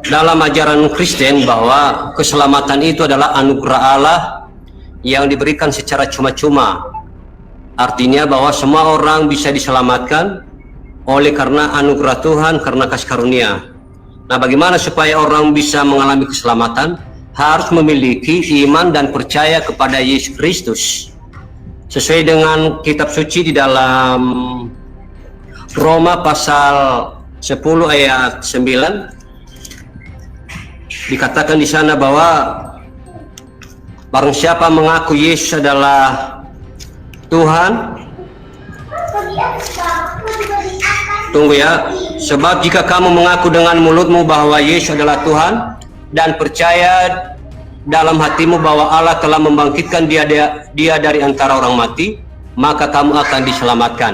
dalam ajaran Kristen bahwa keselamatan itu adalah anugerah Allah yang diberikan secara cuma-cuma. Artinya bahwa semua orang bisa diselamatkan oleh karena anugerah Tuhan, karena kasih karunia. Nah, bagaimana supaya orang bisa mengalami keselamatan? Harus memiliki iman dan percaya kepada Yesus Kristus. Sesuai dengan kitab suci di dalam Roma pasal 10 ayat 9, dikatakan di sana bahwa barang siapa mengaku Yesus adalah Tuhan, tunggu ya, sebab jika kamu mengaku dengan mulutmu bahwa Yesus adalah Tuhan dan percaya dalam hatimu bahwa Allah telah membangkitkan dia dari antara orang mati, maka kamu akan diselamatkan.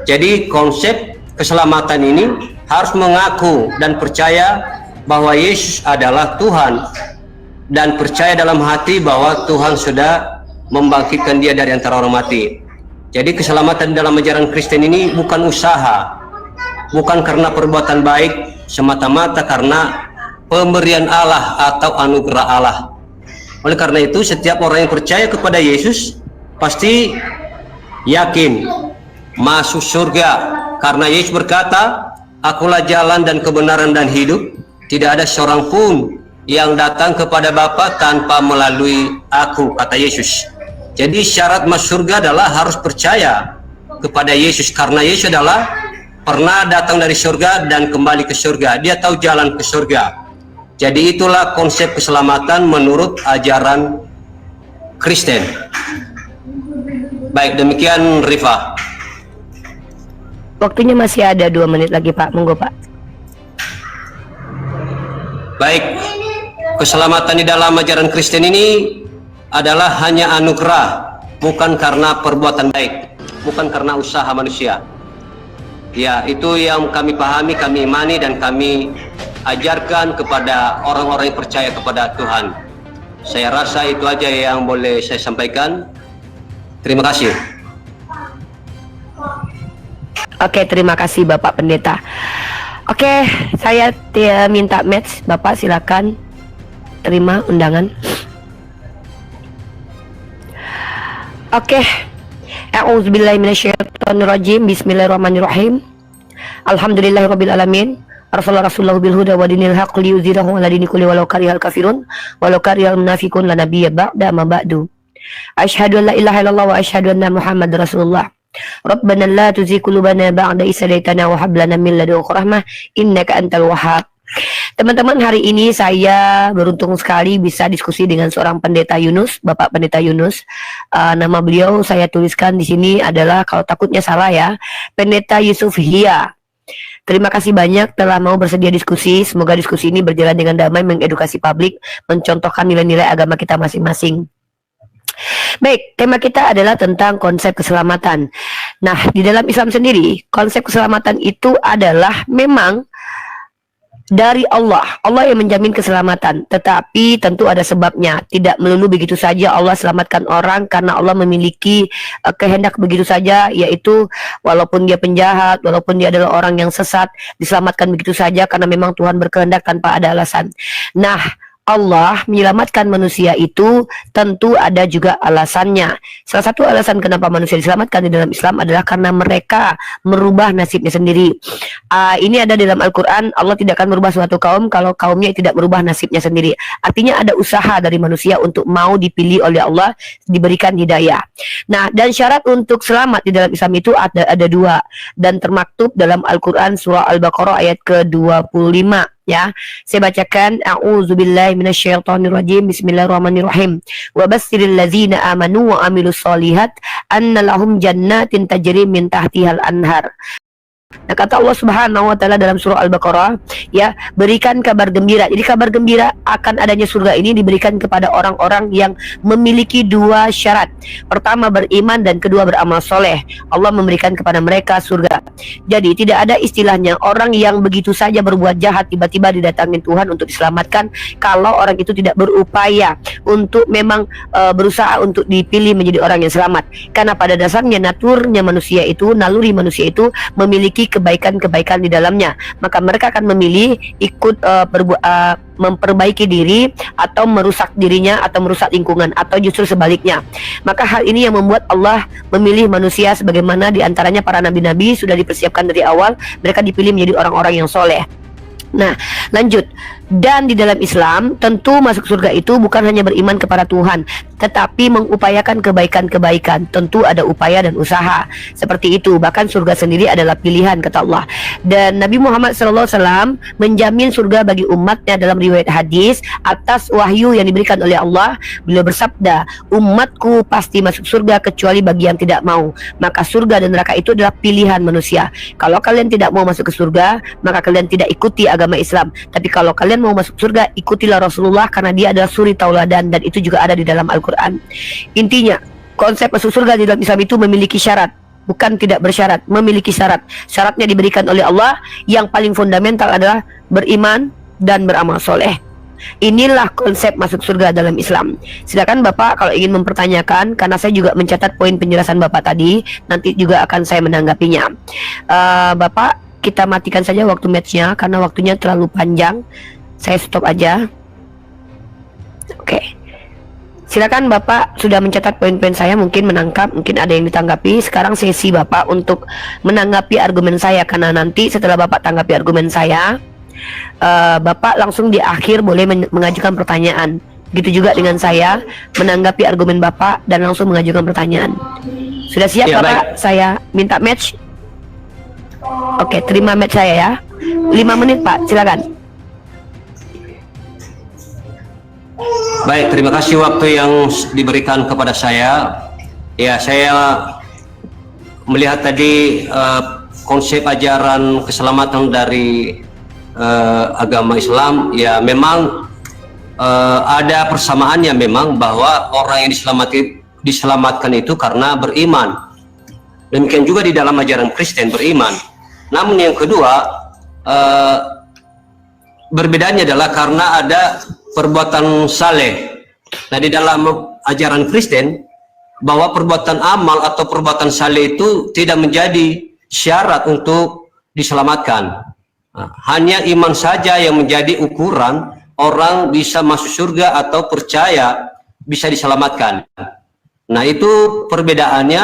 Jadi konsep keselamatan ini harus mengaku dan percaya bahwa Yesus adalah Tuhan dan percaya dalam hati bahwa Tuhan sudah membangkitkan dia dari antara orang mati. Jadi keselamatan dalam ajaran Kristen ini bukan usaha, bukan karena perbuatan baik, semata-mata karena pemberian Allah atau anugerah Allah. Oleh karena itu setiap orang yang percaya kepada Yesus pasti yakin masuk surga, karena Yesus berkata, "Akulah jalan dan kebenaran dan hidup. Tidak ada seorang pun yang datang kepada Bapa tanpa melalui aku," kata Yesus. Jadi syarat masuk surga adalah harus percaya kepada Yesus, karena Yesus adalah pernah datang dari surga dan kembali ke surga. Dia tahu jalan ke surga. Jadi itulah konsep keselamatan menurut ajaran Kristen. Baik, demikian Rifa. Waktunya masih ada 2 menit lagi, Pak. Monggo, Pak. Baik, keselamatan di dalam ajaran Kristen ini adalah hanya anugerah, bukan karena perbuatan baik, bukan karena usaha manusia. Ya, itu yang kami pahami, kami imani, dan kami ajarkan kepada orang-orang yang percaya kepada Tuhan. Saya rasa itu aja yang boleh saya sampaikan. Terima kasih. Oke, terima kasih Bapak Pendeta. Oke, saya minta match. Bapak silakan terima undangan. Oke. A'udzubillahiminasyaitonirrajim. Bismillahirrahmanirrahim. Alhamdulillahirabbil alamin. Rasulullah bil huda wa dinil haqq liyuzhirahu 'ala dini kulli walau karihal kafirun walau karihal munafiqun la nabiyya ba'da ma ba'du. Asyhadu an la ilaha illallah wa asyhadu anna Muhammadar Rasulullah. Rabbana la tuzigh qulubana ba'da idh hadaytana wa hab lana min ladunka rahmah innaka antal wahhab. Teman-teman, hari ini saya beruntung sekali bisa diskusi dengan seorang pendeta Yunus, Bapak Pendeta Yunus. Nama beliau saya tuliskan di sini adalah, kalau takutnya salah ya, Pendeta Yusuf Hia. Terima kasih banyak telah mau bersedia diskusi. Semoga diskusi ini berjalan dengan damai, mengedukasi publik, mencontohkan nilai-nilai agama kita masing-masing. Baik, tema kita adalah tentang konsep keselamatan. Nah, di dalam Islam sendiri, konsep keselamatan itu adalah memang dari Allah. Allah yang menjamin keselamatan, tetapi tentu ada sebabnya. Tidak melulu begitu saja Allah selamatkan orang karena Allah memiliki kehendak begitu saja, yaitu walaupun dia penjahat, walaupun dia adalah orang yang sesat, diselamatkan begitu saja karena memang Tuhan berkehendak tanpa ada alasan. Nah, Allah menyelamatkan manusia itu tentu ada juga alasannya. Salah satu alasan kenapa manusia diselamatkan di dalam Islam adalah karena mereka merubah nasibnya sendiri. Ini ada dalam Al-Quran, Allah tidak akan merubah suatu kaum kalau kaumnya tidak merubah nasibnya sendiri. Artinya ada usaha dari manusia untuk mau dipilih oleh Allah, diberikan hidayah. Nah, dan syarat untuk selamat di dalam Islam itu ada 2, dan termaktub dalam Al-Quran surah Al-Baqarah ayat ke-25. Ya, saya bacakan. A'udzubillahi minasyaitonirrajim. Bismillahirrahmanirrahim. Wa basyiril ladzina amanu wa amilus solihat anna lahum jannatin tajri min tahtihal anhar. Nah, kata Allah Subhanahu wa taala dalam surah Al-Baqarah, ya, berikan kabar gembira. Jadi kabar gembira akan adanya surga ini diberikan kepada orang-orang yang memiliki 2 syarat. Pertama, beriman, dan kedua, beramal soleh. Allah memberikan kepada mereka surga. Jadi tidak ada istilahnya orang yang begitu saja berbuat jahat tiba-tiba didatangin Tuhan untuk diselamatkan kalau orang itu tidak berupaya untuk memang berusaha untuk dipilih menjadi orang yang selamat. Karena pada dasarnya naturnya manusia itu, naluri manusia itu memiliki memiliki kebaikan-kebaikan di dalamnya, maka mereka akan memilih ikut memperbaiki diri atau merusak dirinya atau merusak lingkungan, atau justru sebaliknya. Maka hal ini yang membuat Allah memilih manusia, sebagaimana diantaranya para nabi-nabi sudah dipersiapkan dari awal, mereka dipilih menjadi orang-orang yang soleh. Nah, lanjut. Dan di dalam Islam, tentu masuk surga itu bukan hanya beriman kepada Tuhan, tetapi mengupayakan kebaikan-kebaikan. Tentu ada upaya dan usaha. Seperti itu, bahkan surga sendiri adalah pilihan, kata Allah. Dan Nabi Muhammad SAW menjamin surga bagi umatnya dalam riwayat hadis atas wahyu yang diberikan oleh Allah. Beliau bersabda, umatku pasti masuk surga kecuali bagi yang tidak mau. Maka surga dan neraka itu adalah pilihan manusia. Kalau kalian tidak mau masuk ke surga, maka kalian tidak ikuti agama Islam. Tapi kalau kalian mau masuk surga, ikutilah Rasulullah, karena dia adalah suri tauladan, dan itu juga ada di dalam Al-Quran. Intinya, konsep masuk surga di dalam Islam itu memiliki syarat, bukan tidak bersyarat, memiliki syarat. Syaratnya diberikan oleh Allah. Yang paling fundamental adalah beriman dan beramal soleh. Inilah konsep masuk surga dalam Islam. Silakan Bapak kalau ingin mempertanyakan, karena saya juga mencatat poin penjelasan Bapak tadi, nanti juga akan saya menanggapinya. Bapak, kita matikan saja waktu matchnya karena waktunya terlalu panjang. Saya stop aja. Oke. Silakan Bapak, sudah mencatat poin-poin saya, mungkin menangkap, mungkin ada yang ditanggapi. Sekarang sesi Bapak untuk menanggapi argumen saya, karena nanti setelah Bapak tanggapi argumen saya, Bapak langsung di akhir boleh mengajukan pertanyaan. Begitu juga dengan saya, menanggapi argumen Bapak dan langsung mengajukan pertanyaan. Sudah siap ya, Bapak? Baik. Saya minta match. Oke, terima match saya ya. 5 menit Pak, silakan. Baik, terima kasih waktu yang diberikan kepada saya. Ya, saya melihat tadi konsep ajaran keselamatan dari agama Islam. Ya, memang ada persamaannya memang, bahwa orang yang diselamatkan itu karena beriman. Demikian juga di dalam ajaran Kristen beriman. Namun yang kedua, berbedanya adalah karena ada perbuatan saleh. Nah, di dalam ajaran Kristen, bahwa perbuatan amal atau perbuatan saleh itu tidak menjadi syarat untuk diselamatkan. Nah, hanya iman saja yang menjadi ukuran orang bisa masuk surga atau percaya bisa diselamatkan. Nah, itu perbedaannya,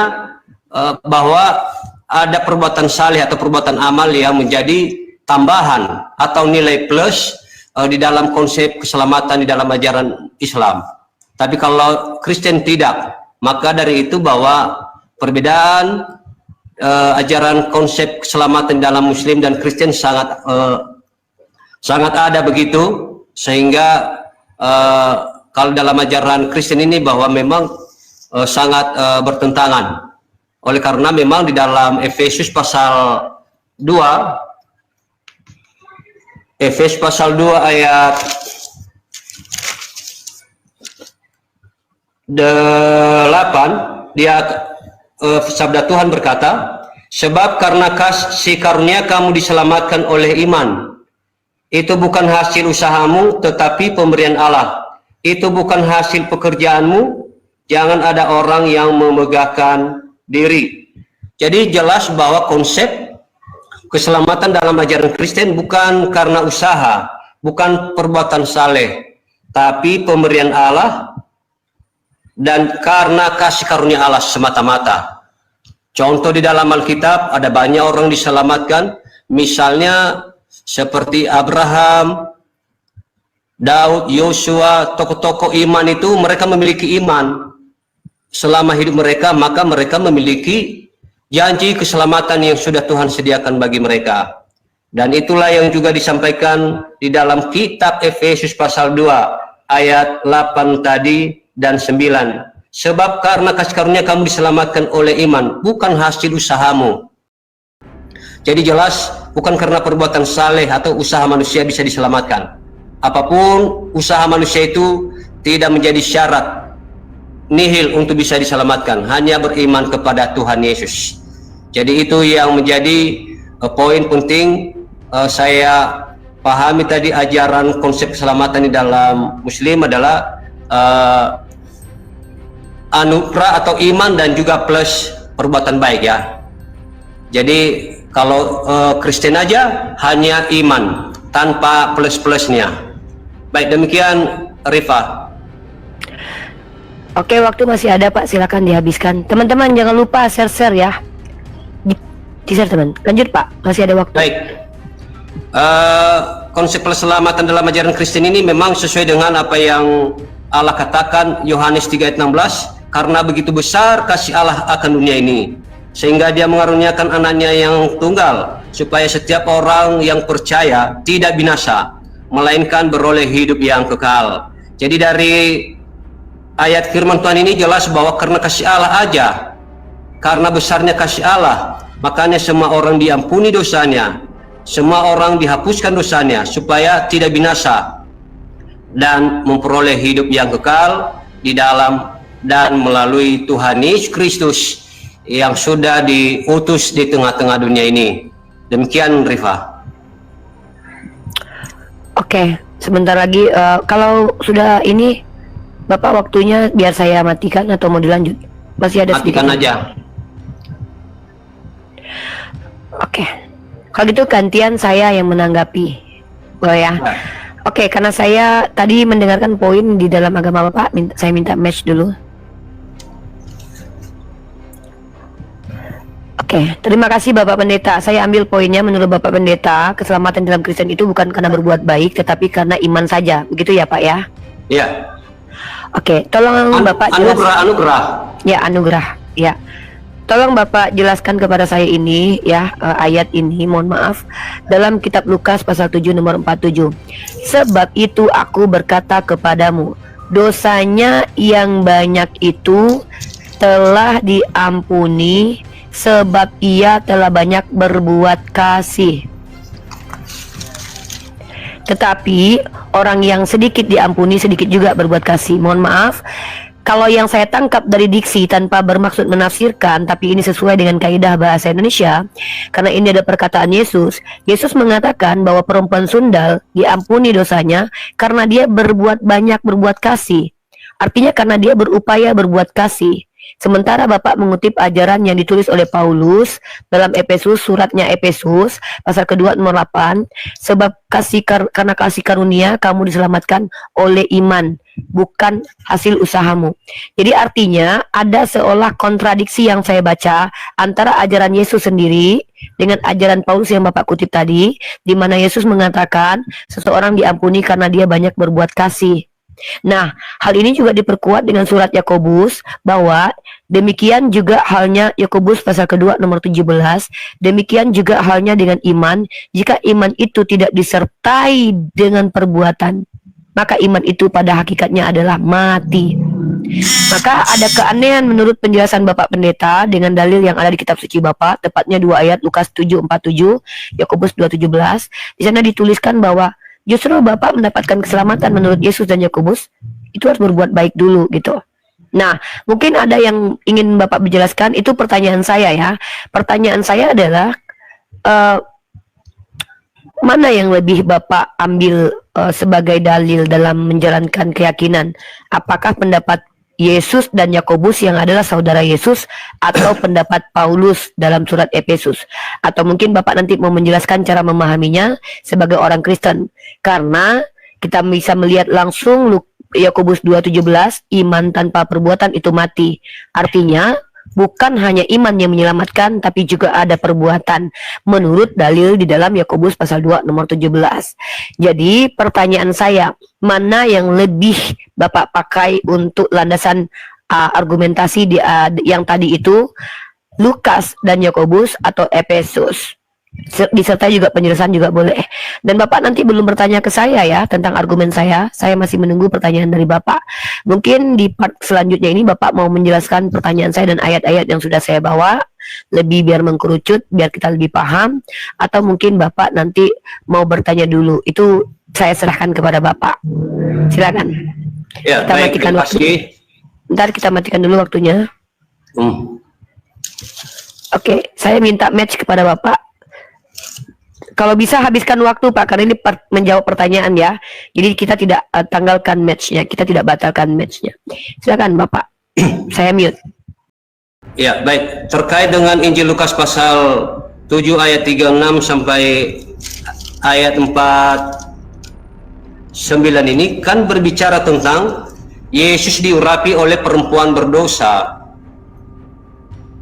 bahwa ada perbuatan saleh atau perbuatan amal yang menjadi tambahan atau nilai plus di dalam konsep keselamatan di dalam ajaran Islam. Tapi kalau Kristen tidak, maka dari itu bahwa perbedaan ajaran konsep keselamatan dalam Muslim dan Kristen sangat ada begitu, sehingga kalau dalam ajaran Kristen ini bahwa memang sangat bertentangan. Oleh karena memang di dalam Efesus pasal 2 ayat 8, dia sabda Tuhan berkata, sebab karena kasih karunia kamu diselamatkan oleh iman. Itu bukan hasil usahamu, tetapi pemberian Allah. Itu bukan hasil pekerjaanmu. Jangan ada orang yang memegahkan diri. Jadi jelas bahwa konsep keselamatan dalam ajaran Kristen bukan karena usaha, bukan perbuatan saleh, tapi pemberian Allah dan karena kasih karunia Allah semata-mata. Contoh di dalam Alkitab ada banyak orang diselamatkan, misalnya seperti Abraham, Daud, Yosua, tokoh-tokoh iman itu mereka memiliki iman selama hidup mereka, maka mereka memiliki janji keselamatan yang sudah Tuhan sediakan bagi mereka. Dan itulah yang juga disampaikan di dalam kitab Efesus pasal 2 ayat 8 tadi dan 9. Sebab karena kasih karunia kamu diselamatkan oleh iman, bukan hasil usahamu. Jadi jelas bukan karena perbuatan saleh atau usaha manusia bisa diselamatkan. Apapun usaha manusia itu tidak menjadi syarat nihil untuk bisa diselamatkan, hanya beriman kepada Tuhan Yesus. Jadi itu yang menjadi poin penting saya pahami tadi. Ajaran konsep keselamatan di dalam Muslim adalah anugerah atau iman dan juga plus perbuatan baik ya. Jadi Kalau Kristen aja hanya iman tanpa plus-plusnya. Baik, demikian Rifa. Oke, waktu masih ada Pak, silakan dihabiskan. Teman-teman jangan lupa share-share ya. Di-share teman. Lanjut Pak, masih ada waktu. Baik. Konsep keselamatan dalam ajaran Kristen ini memang sesuai dengan apa yang Allah katakan Yohanes 3 ayat 16, karena begitu besar kasih Allah akan dunia ini sehingga dia mengaruniakan anaknya yang tunggal supaya setiap orang yang percaya tidak binasa melainkan beroleh hidup yang kekal. Jadi dari ayat firman Tuhan ini jelas bahwa karena kasih Allah aja, karena besarnya kasih Allah, makanya semua orang diampuni dosanya, semua orang dihapuskan dosanya supaya tidak binasa dan memperoleh hidup yang kekal di dalam dan melalui Tuhan Yesus Kristus yang sudah diutus di tengah-tengah dunia ini. Demikian Rifa. Oke, sebentar lagi kalau sudah ini Bapak waktunya biar saya matikan atau mau dilanjut? Masih ada sedikit. Matikan aja. Oke. Kalau gitu gantian saya yang menanggapi. Boleh ya? Oke, karena saya tadi mendengarkan poin di dalam agama Bapak, saya minta match dulu. Oke, terima kasih Bapak Pendeta. Saya ambil poinnya menurut Bapak Pendeta, keselamatan dalam Kristen itu bukan karena berbuat baik, tetapi karena iman saja. Begitu ya Pak ya? Iya. Oke, tolong Bapak jelaskan. Anugerah. Ya, anugerah. Ya. Tolong Bapak jelaskan kepada saya ini ya, ayat ini, mohon maaf, dalam kitab Lukas pasal 7 nomor 47. Sebab itu aku berkata kepadamu, dosanya yang banyak itu telah diampuni sebab ia telah banyak berbuat kasih. Tetapi orang yang sedikit diampuni, sedikit juga berbuat kasih. Mohon maaf, kalau yang saya tangkap dari diksi tanpa bermaksud menafsirkan, tapi ini sesuai dengan kaidah bahasa Indonesia, karena ini ada perkataan Yesus. Yesus mengatakan bahwa perempuan sundal diampuni dosanya karena dia berbuat banyak berbuat kasih. Artinya karena dia berupaya berbuat kasih. Sementara Bapak mengutip ajaran yang ditulis oleh Paulus dalam Efesus, suratnya Efesus pasal kedua nomor 8, sebab karena kasih karunia kamu diselamatkan oleh iman, bukan hasil usahamu. Jadi artinya ada seolah kontradiksi yang saya baca antara ajaran Yesus sendiri dengan ajaran Paulus yang Bapak kutip tadi, di mana Yesus mengatakan seseorang diampuni karena dia banyak berbuat kasih. Nah, hal ini juga diperkuat dengan surat Yakobus bahwa demikian juga halnya Yakobus pasal kedua nomor 17, demikian juga halnya dengan iman, jika iman itu tidak disertai dengan perbuatan, maka iman itu pada hakikatnya adalah mati. Maka ada keanehan menurut penjelasan Bapak Pendeta dengan dalil yang ada di kitab suci Bapak, tepatnya 2 ayat Lukas 7:47, Yakobus 2:17. Di sana dituliskan bahwa justru Bapak mendapatkan keselamatan menurut Yesus dan Yakobus itu harus berbuat baik dulu gitu. Nah, mungkin ada yang ingin Bapak menjelaskan, itu pertanyaan saya ya. Pertanyaan saya adalah mana yang lebih Bapak ambil sebagai dalil dalam menjalankan keyakinan? Apakah pendapat Yesus dan Yakobus yang adalah saudara Yesus, atau pendapat Paulus dalam surat Efesus? Atau mungkin Bapak nanti mau menjelaskan cara memahaminya sebagai orang Kristen, karena kita bisa melihat langsung Yakobus 2:17, iman tanpa perbuatan itu mati. Artinya bukan hanya iman yang menyelamatkan, tapi juga ada perbuatan menurut dalil di dalam Yakobus pasal 2 nomor 17. Jadi pertanyaan saya, mana yang lebih Bapak pakai untuk landasan argumentasi yang tadi itu, Lukas dan Yakobus atau Efesus? Disertai juga penjelasan juga boleh. Dan Bapak nanti belum bertanya ke saya ya tentang argumen saya masih menunggu pertanyaan dari Bapak. Mungkin di part selanjutnya ini Bapak mau menjelaskan pertanyaan saya dan ayat-ayat yang sudah saya bawa lebih biar mengkerucut, biar kita lebih paham, atau mungkin Bapak nanti mau bertanya dulu. Itu saya serahkan kepada Bapak. Silakan. Ya, kita baik, matikan terima waktu. kasih. Ntar kita matikan dulu waktunya. Oke, saya minta match kepada Bapak. Kalau bisa habiskan waktu Pak, karena ini menjawab pertanyaan ya. Jadi kita tidak tanggalkan matchnya, kita tidak batalkan matchnya. Silakan Bapak, saya mute. Ya, baik. Terkait dengan Injil Lukas pasal 7 ayat 36 sampai ayat 49 ini kan berbicara tentang Yesus diurapi oleh perempuan berdosa.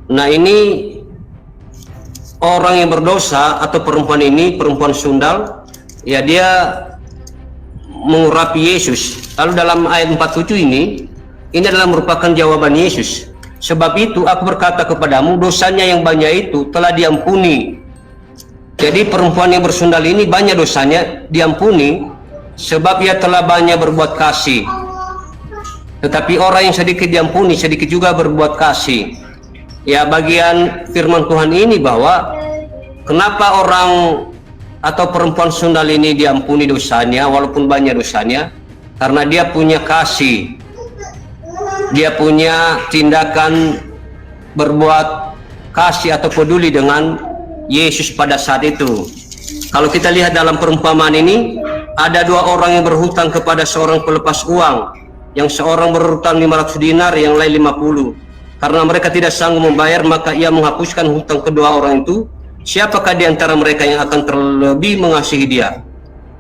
Nah, ini orang yang berdosa atau perempuan ini, perempuan sundal, ya dia mengurapi Yesus. Lalu dalam ayat 47 ini adalah merupakan jawaban Yesus. Sebab itu aku berkata kepadamu, dosanya yang banyak itu telah diampuni. Jadi perempuan yang bersundal ini banyak dosanya diampuni, sebab ia telah banyak berbuat kasih. Tetapi orang yang sedikit diampuni, sedikit juga berbuat kasih. Ya, bagian firman Tuhan ini bahwa kenapa orang atau perempuan sundal ini diampuni dosanya walaupun banyak dosanya, karena dia punya kasih, dia punya tindakan berbuat kasih atau peduli dengan Yesus pada saat itu. Kalau kita lihat dalam perumpamaan ini, ada dua orang yang berhutang kepada seorang pelepas uang. Yang seorang berhutang 500 dinar, yang lain 50. Karena mereka tidak sanggup membayar, maka ia menghapuskan hutang kedua orang itu. Siapakah di antara mereka yang akan terlebih mengasihi dia?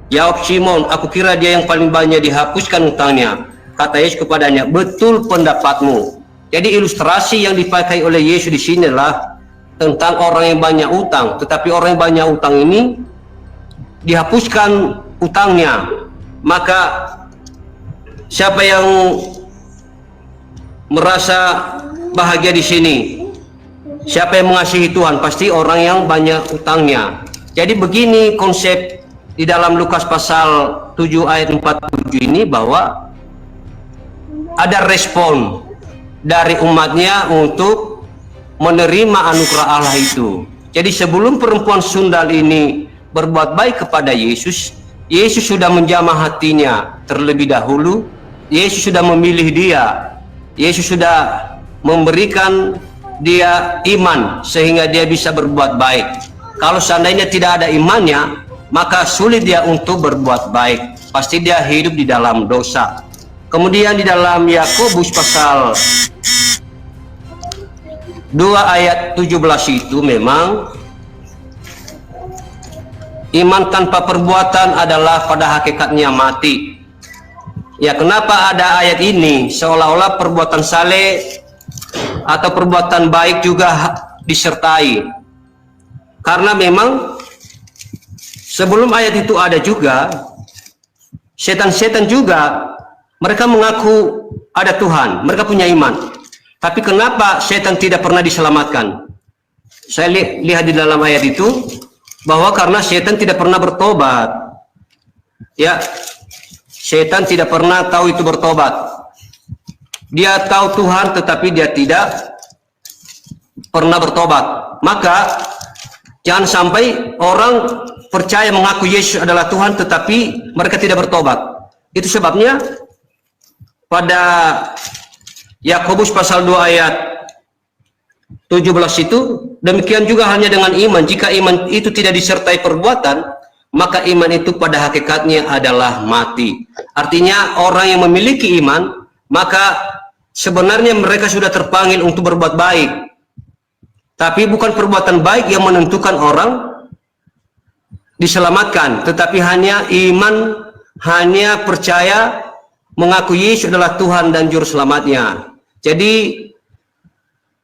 Jawab Simon, aku kira dia yang paling banyak dihapuskan hutangnya. Kata Yesus kepadanya, betul pendapatmu. Jadi ilustrasi yang dipakai oleh Yesus di sini adalah tentang orang yang banyak utang. Tetapi orang yang banyak utang ini dihapuskan utangnya. Maka siapa yang merasa bahagia di sini? Siapa yang mengasihi Tuhan? Pasti orang yang banyak utangnya. Jadi begini konsep di dalam Lukas pasal 7 ayat 47 ini, bahwa ada respon dari umatnya untuk menerima anugerah Allah itu. Jadi sebelum perempuan sundal ini berbuat baik kepada Yesus, Yesus sudah menjamah hatinya terlebih dahulu. Yesus sudah memilih dia. Yesus sudah memberikan dia iman sehingga dia bisa berbuat baik. Kalau seandainya tidak ada imannya, maka sulit dia untuk berbuat baik. Pasti dia hidup di dalam dosa. Kemudian di dalam Yakobus pasal 2 ayat 17 itu memang iman tanpa perbuatan adalah pada hakikatnya mati. Ya, kenapa ada ayat ini? Seolah-olah perbuatan saleh atau perbuatan baik juga disertai. Karena memang sebelum ayat itu ada juga, setan-setan juga mereka mengaku ada Tuhan, mereka punya iman. Tapi kenapa setan tidak pernah diselamatkan? Saya lihat di dalam ayat itu bahwa karena setan tidak pernah bertobat. Ya, setan tidak pernah tahu itu bertobat. Dia tahu Tuhan tetapi dia tidak pernah bertobat. Maka jangan sampai orang percaya mengaku Yesus adalah Tuhan tetapi mereka tidak bertobat. Itu sebabnya pada Yakobus pasal 2 ayat 17 itu, demikian juga hanya dengan iman. Jika iman itu tidak disertai perbuatan, maka iman itu pada hakikatnya adalah mati. Artinya orang yang memiliki iman, maka sebenarnya mereka sudah terpanggil untuk berbuat baik. Tapi bukan perbuatan baik yang menentukan orang diselamatkan, tetapi hanya iman, hanya percaya mengaku Yesus adalah Tuhan dan Juru Selamatnya. Jadi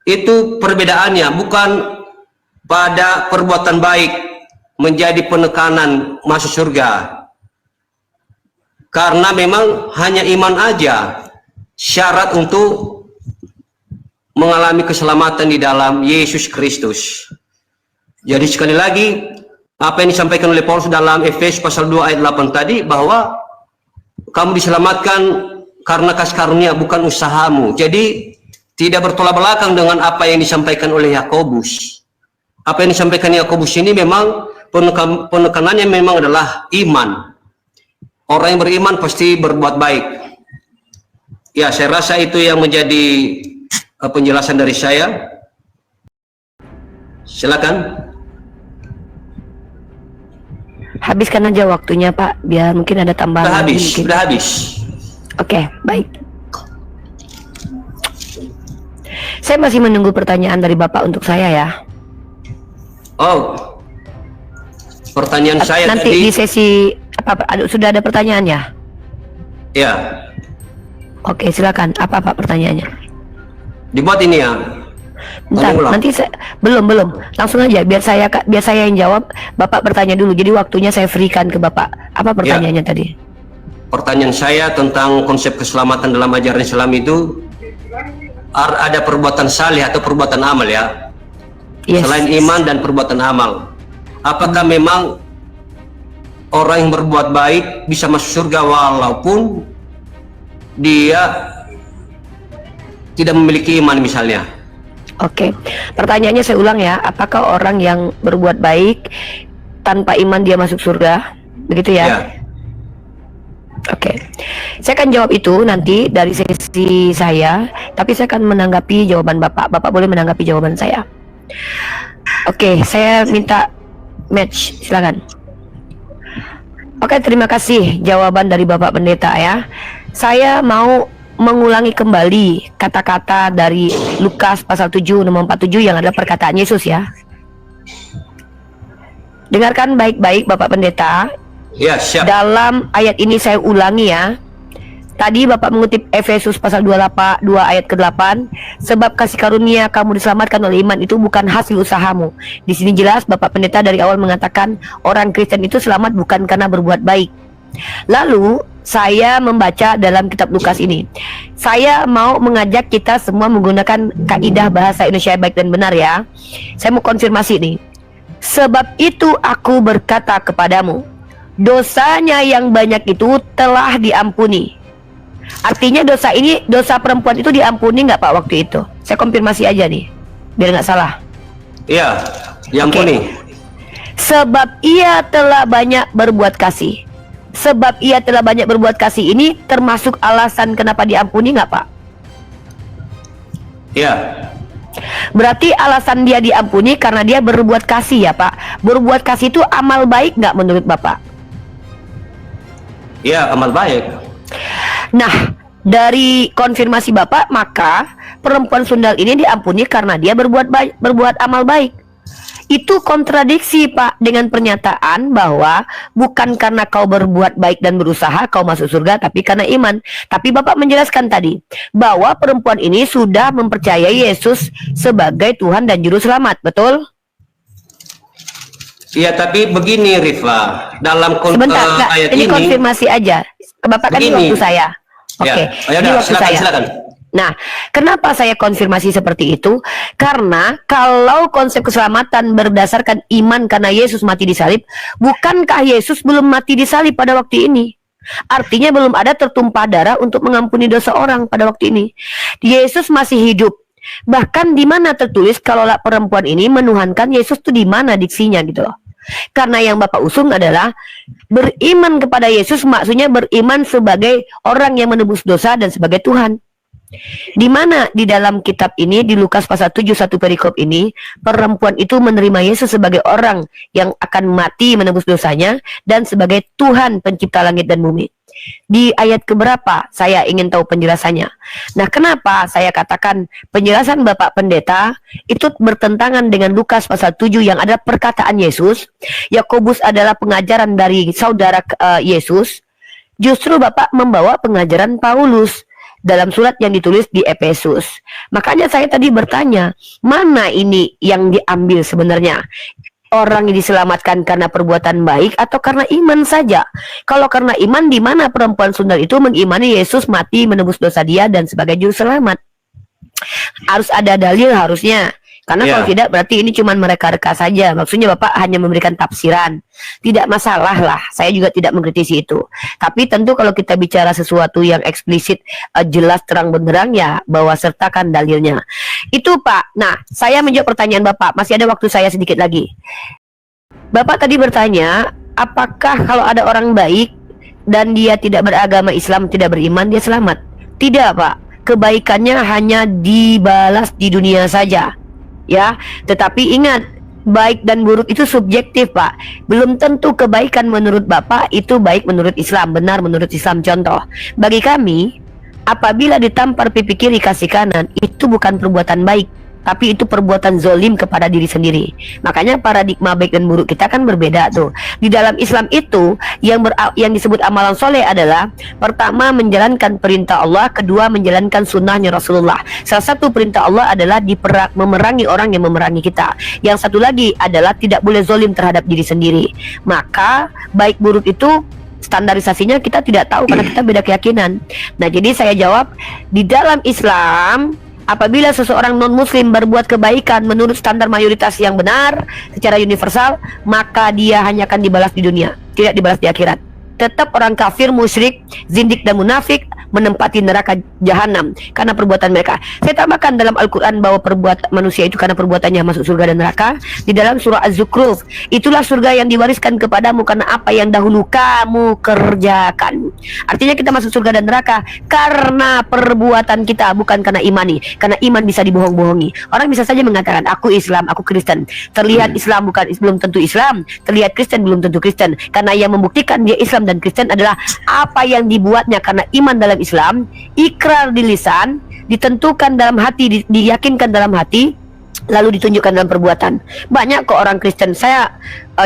itu perbedaannya, bukan pada perbuatan baik menjadi penekanan masuk surga. Karena memang hanya iman aja syarat untuk mengalami keselamatan di dalam Yesus Kristus. Jadi sekali lagi, apa yang disampaikan oleh Paulus dalam Efesus pasal 2 ayat 8 tadi, bahwa kamu diselamatkan karena kasih karunia, bukan usahamu. Jadi tidak bertolak belakang dengan apa yang disampaikan oleh Yakobus. Apa yang disampaikan Yakobus ini memang penekanannya memang adalah iman. Orang yang beriman pasti berbuat baik. Ya, saya rasa itu yang menjadi penjelasan dari saya. Silakan. Habiskan aja waktunya Pak, biar mungkin ada tambahan. Sudah habis. Oke, baik. Saya masih menunggu pertanyaan dari Bapak untuk saya ya. Oh, pertanyaan saya Nanti tadi. di sesi apa sudah ada pertanyaannya? Ya, Oke, silakan. Apa Pak pertanyaannya? dibuat ini ya. Bentar, Tanya ulang. nanti belum langsung aja biar saya yang jawab. Bapak bertanya dulu. Jadi waktunya saya freekan ke Bapak. Apa pertanyaannya tadi? Pertanyaan saya tentang konsep keselamatan dalam ajaran Islam itu ada perbuatan saleh atau perbuatan amal ya. Yes. Selain iman dan perbuatan amal. Apakah memang orang yang berbuat baik bisa masuk surga walaupun dia tidak memiliki iman misalnya? Oke, pertanyaannya saya ulang ya. Apakah orang yang berbuat baik tanpa iman dia masuk surga? Begitu ya? Ya. Oke, saya akan jawab itu nanti dari sesi saya, tapi saya akan menanggapi jawaban Bapak. Bapak boleh menanggapi jawaban saya. Oke, saya minta match, silakan. Oke, terima kasih jawaban dari Bapak Pendeta ya. Saya mau mengulangi kembali kata-kata dari Lukas pasal 7 nomor 47 yang adalah perkataan Yesus ya. Dengarkan baik-baik Bapak Pendeta. Ya, siap. Dalam ayat ini saya ulangi ya. Tadi Bapak mengutip Efesus pasal 2 ayat ke-8, sebab kasih karunia kamu diselamatkan oleh iman itu bukan hasil usahamu. Di sini jelas Bapak Pendeta dari awal mengatakan orang Kristen itu selamat bukan karena berbuat baik. Lalu saya membaca dalam kitab Lukas ini. Saya mau mengajak kita semua menggunakan kaidah bahasa Indonesia baik dan benar ya. Saya mau konfirmasi nih. Sebab itu aku berkata kepadamu, dosanya yang banyak itu telah diampuni. Artinya dosa perempuan itu diampuni nggak Pak waktu itu? Saya konfirmasi aja nih, biar nggak salah. Iya, diampuni. Sebab ia telah banyak berbuat kasih. Sebab ia telah banyak berbuat kasih ini termasuk alasan kenapa diampuni nggak Pak? Iya. Berarti alasan dia diampuni karena dia berbuat kasih ya Pak. Berbuat kasih itu amal baik nggak menurut Bapak? Iya, amal baik. Nah, dari konfirmasi Bapak, maka perempuan sundal ini diampuni karena dia berbuat amal baik. Itu kontradiksi Pak dengan pernyataan bahwa bukan karena kau berbuat baik dan berusaha kau masuk surga, tapi karena iman. Tapi Bapak menjelaskan tadi bahwa perempuan ini sudah mempercayai Yesus sebagai Tuhan dan Juru Selamat, betul? Iya, tapi begini Rifa, dalam Sebentar, ayat ini ini konfirmasi aja. Bapak kan ini begini. waktu saya. Oke, Ya, ini yaudah, waktu saya. silakan. Nah, kenapa saya konfirmasi seperti itu? Karena kalau konsep keselamatan berdasarkan iman karena Yesus mati di salib, bukankah Yesus belum mati di salib pada waktu ini? Artinya belum ada tertumpah darah untuk mengampuni dosa orang pada waktu ini. Yesus masih hidup. Bahkan di mana tertulis kalau perempuan ini menuhankan Yesus tuh di mana diksinya gitu loh. Karena yang Bapak usung adalah beriman kepada Yesus, maksudnya beriman sebagai orang yang menebus dosa dan sebagai Tuhan. Di mana di dalam kitab ini di Lukas pasal 7 1 perikop ini perempuan itu menerima Yesus sebagai orang yang akan mati menebus dosanya dan sebagai Tuhan pencipta langit dan bumi. Di ayat keberapa saya ingin tahu penjelasannya. Nah, kenapa saya katakan penjelasan Bapak Pendeta itu bertentangan dengan Lukas pasal 7 yang ada perkataan Yesus. Yakobus adalah pengajaran dari saudara Yesus. Justru Bapak membawa pengajaran Paulus dalam surat yang ditulis di Efesus. Makanya saya tadi bertanya, mana ini yang diambil sebenarnya? Orang yang diselamatkan karena perbuatan baik atau karena iman saja? Kalau karena iman, di mana perempuan sundal itu mengimani Yesus mati menebus dosa dia dan sebagai juru selamat? Harus ada dalil harusnya. Karena kalau tidak berarti ini cuma mereka-reka saja. Maksudnya Bapak hanya memberikan tafsiran. Tidak masalah lah, saya juga tidak mengkritisi itu. Tapi tentu kalau kita bicara sesuatu yang eksplisit, jelas terang benderang, ya bawa sertakan dalilnya. Itu Pak. Nah, saya menjawab pertanyaan Bapak. Masih ada waktu saya sedikit lagi. Bapak tadi bertanya, apakah kalau ada orang baik dan dia tidak beragama Islam, tidak beriman, dia selamat? Tidak Pak. Kebaikannya hanya dibalas di dunia saja. Ya, tetapi ingat, baik dan buruk itu subjektif Pak. Belum tentu kebaikan menurut Bapak itu baik menurut Islam, benar menurut Islam. Contoh, bagi kami, apabila ditampar pipi kiri kasih kanan, itu bukan perbuatan baik. tapi itu perbuatan zolim kepada diri sendiri. Makanya paradigma baik dan buruk kita kan berbeda tuh. Di dalam Islam itu yang disebut amalan soleh adalah pertama menjalankan perintah Allah, kedua menjalankan sunnahnya Rasulullah. Salah satu perintah Allah adalah memerangi orang yang memerangi kita. Yang satu lagi adalah tidak boleh zolim terhadap diri sendiri. Maka baik buruk itu standarisasinya kita tidak tahu karena kita beda keyakinan. Nah, jadi saya jawab, di dalam Islam apabila seseorang non-muslim berbuat kebaikan menurut standar mayoritas yang benar secara universal, maka dia hanya akan dibalas di dunia, tidak dibalas di akhirat. Tetap orang kafir, musyrik, zindik dan munafik menempati neraka jahanam karena perbuatan mereka. Saya tambahkan dalam Al-Quran bahwa perbuatan manusia itu karena perbuatannya masuk surga dan neraka. Di dalam surah Az-Zukhruf, itulah surga yang diwariskan kepadamu karena apa yang dahulu kamu kerjakan. Artinya kita masuk surga dan neraka karena perbuatan kita, bukan karena imani. Karena iman bisa dibohong-bohongi. Orang bisa saja mengatakan aku Islam, aku Kristen. Terlihat Islam belum tentu Islam, terlihat Kristen belum tentu Kristen. Karena yang membuktikan dia Islam dan Kristen adalah apa yang dibuatnya karena iman dalam Islam, ikrar di lisan, ditentukan dalam hati, diyakinkan dalam hati, lalu ditunjukkan dalam perbuatan. Banyak kok orang Kristen, saya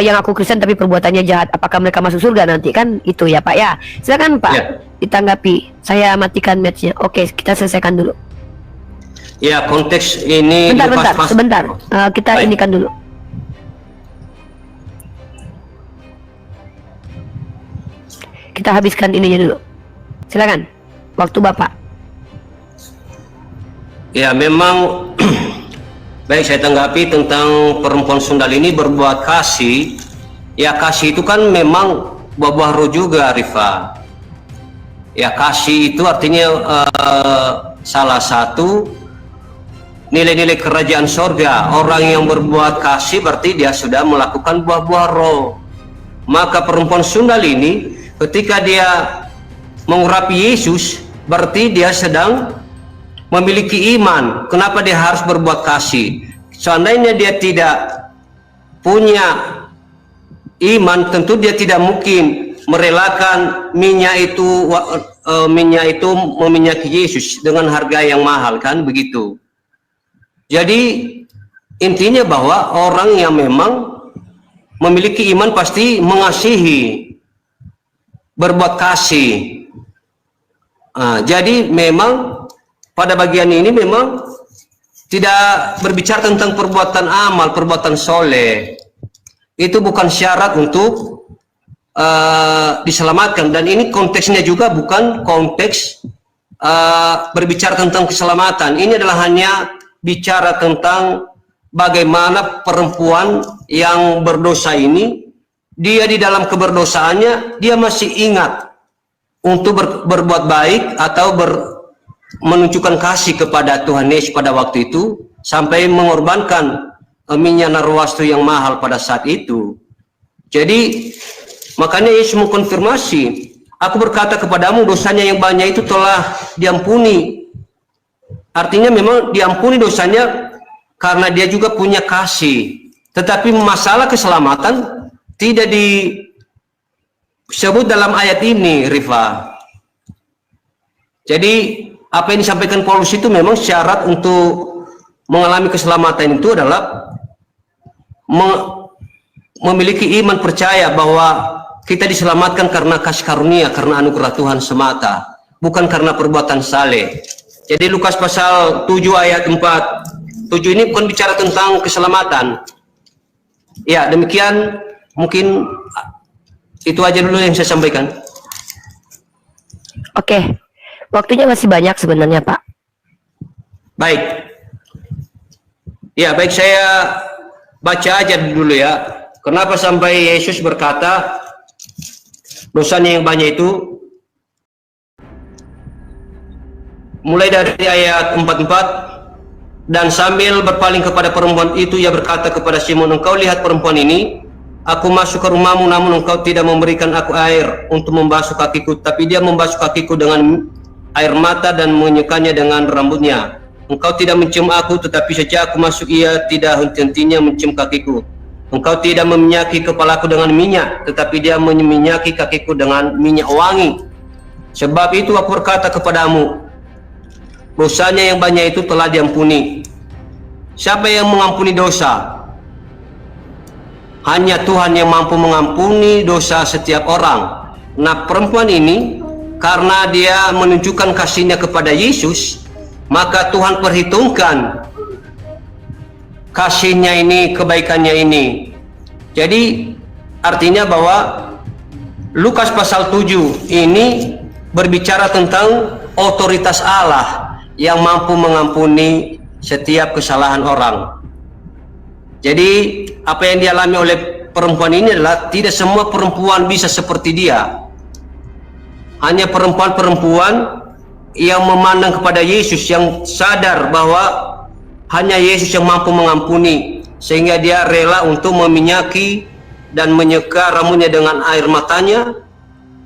yang aku Kristen tapi perbuatannya jahat, apakah mereka masuk surga nanti? Kan itu ya Pak ya. Silakan Pak, ditanggapi. Saya matikan matchnya. Oke, kita selesaikan dulu. Ya, konteks ini sebentar. Kita inikan dulu. Kita habiskan ininya dulu. Silakan. Waktu Bapak. Ya, memang baik, saya tanggapi tentang perempuan sundal ini berbuat kasih. Ya, kasih itu kan memang buah roh juga, Rifa. Ya, kasih itu artinya salah satu nilai-nilai kerajaan sorga. Orang yang berbuat kasih berarti dia sudah melakukan buah-buah roh. Maka perempuan sundal ini ketika dia mengurapi Yesus, berarti dia sedang memiliki iman. Kenapa dia harus berbuat kasih? Seandainya dia tidak punya iman, tentu dia tidak mungkin merelakan minyak itu meminyaki Yesus dengan harga yang mahal, kan begitu. Jadi intinya bahwa orang yang memang memiliki iman pasti mengasihi, berbuat kasih. Jadi memang pada bagian ini memang tidak berbicara tentang perbuatan amal, perbuatan soleh. Itu bukan syarat untuk diselamatkan. Dan ini konteksnya juga bukan konteks berbicara tentang keselamatan. Ini adalah hanya bicara tentang bagaimana perempuan yang berdosa ini, dia di dalam keberdosaannya, dia masih ingat untuk berbuat baik atau menunjukkan kasih kepada Tuhan Yesus pada waktu itu, sampai mengorbankan minyak narwastu yang mahal pada saat itu. Jadi makanya Yesus mengkonfirmasi, aku berkata kepadamu dosanya yang banyak itu telah diampuni. Artinya memang diampuni dosanya karena dia juga punya kasih. Tetapi masalah keselamatan tidak disebut dalam ayat ini, Rifa. Jadi apa yang disampaikan Paulus itu memang syarat untuk mengalami keselamatan itu adalah memiliki iman, percaya bahwa kita diselamatkan karena kasih karunia, karena anugerah Tuhan semata, bukan karena perbuatan saleh. Jadi Lukas pasal 7 ayat 4, 7 ini bukan bicara tentang keselamatan. Ya, demikian mungkin itu aja dulu yang saya sampaikan. Oke, waktunya masih banyak sebenarnya Pak. Baik. Ya, baik, saya baca aja dulu ya. Kenapa sampai Yesus berkata dosanya yang banyak itu? Mulai dari ayat 44, dan sambil berpaling kepada perempuan itu, ia berkata kepada Simon, engkau lihat perempuan ini? Aku masuk ke rumahmu, namun engkau tidak memberikan aku air untuk membasuh kakiku, tapi dia membasuh kakiku dengan air mata dan menyekanya dengan rambutnya. Engkau tidak mencium aku, tetapi sejak aku masuk ia tidak henti-hentinya mencium kakiku. Engkau tidak meminyaki kepalaku dengan minyak, tetapi dia meminyaki kakiku dengan minyak wangi. Sebab itu aku berkata kepadamu, dosanya yang banyak itu telah diampuni. Siapa yang mengampuni dosa? Hanya Tuhan yang mampu mengampuni dosa setiap orang. Nah, perempuan ini karena dia menunjukkan kasihnya kepada Yesus, maka Tuhan perhitungkan kasihnya ini, kebaikannya ini. Jadi artinya bahwa Lukas pasal 7 ini berbicara tentang otoritas Allah yang mampu mengampuni setiap kesalahan orang. Jadi apa yang dialami oleh perempuan ini adalah tidak semua perempuan bisa seperti dia. Hanya perempuan-perempuan yang memandang kepada Yesus, yang sadar bahwa hanya Yesus yang mampu mengampuni, sehingga dia rela untuk meminyaki dan menyeka rambutnya dengan air matanya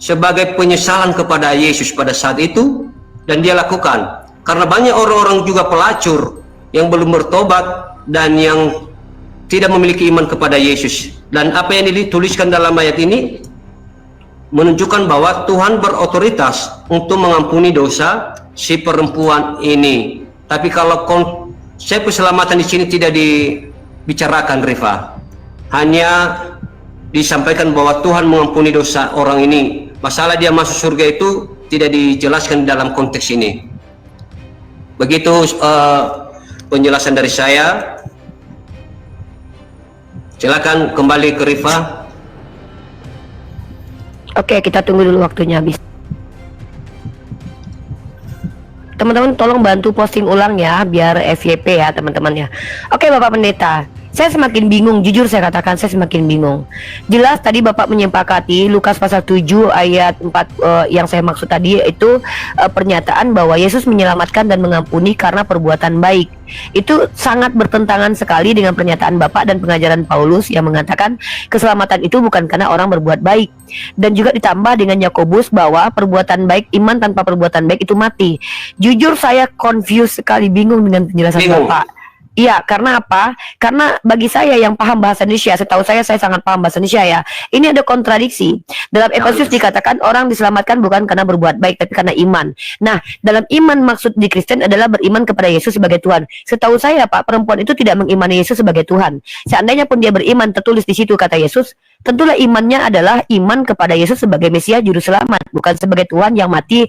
sebagai penyesalan kepada Yesus pada saat itu. Dan dia lakukan karena banyak orang-orang juga pelacur yang belum bertobat dan yang tidak memiliki iman kepada Yesus. Dan apa yang dituliskan dalam ayat ini menunjukkan bahwa Tuhan berotoritas untuk mengampuni dosa si perempuan ini. Tapi kalau konsep keselamatan di sini tidak dibicarakan, Rifa, hanya disampaikan bahwa Tuhan mengampuni dosa orang ini. Masalah dia masuk surga itu tidak dijelaskan dalam konteks ini. Begitu penjelasan dari saya. Silakan kembali ke Rifa. Oke, kita tunggu dulu waktunya habis. Teman-teman tolong bantu posting ulang ya, biar FYP ya teman-teman ya. Oke Bapak Pendeta, saya semakin bingung, jujur saya katakan saya semakin bingung. Jelas tadi Bapak menyepakati Lukas pasal 7 ayat 4 yang saya maksud tadi itu pernyataan bahwa Yesus menyelamatkan dan mengampuni karena perbuatan baik. Itu sangat bertentangan sekali dengan pernyataan Bapak dan pengajaran Paulus yang mengatakan keselamatan itu bukan karena orang berbuat baik. Dan juga ditambah dengan Yakobus bahwa perbuatan baik, iman tanpa perbuatan baik itu mati. Jujur saya confused sekali, bingung dengan penjelasan Bapak. Iya, karena apa? Karena bagi saya yang paham bahasa Indonesia, setahu saya sangat paham bahasa Indonesia ya. Ini ada kontradiksi. Dalam Efesus dikatakan orang diselamatkan bukan karena berbuat baik, tapi karena iman. Nah, dalam iman maksud di Kristen adalah beriman kepada Yesus sebagai Tuhan. Setahu saya Pak, perempuan itu tidak mengimani Yesus sebagai Tuhan. Seandainya pun dia beriman, tertulis di situ kata Yesus, tentulah imannya adalah iman kepada Yesus sebagai Mesias Juru Selamat, bukan sebagai Tuhan yang mati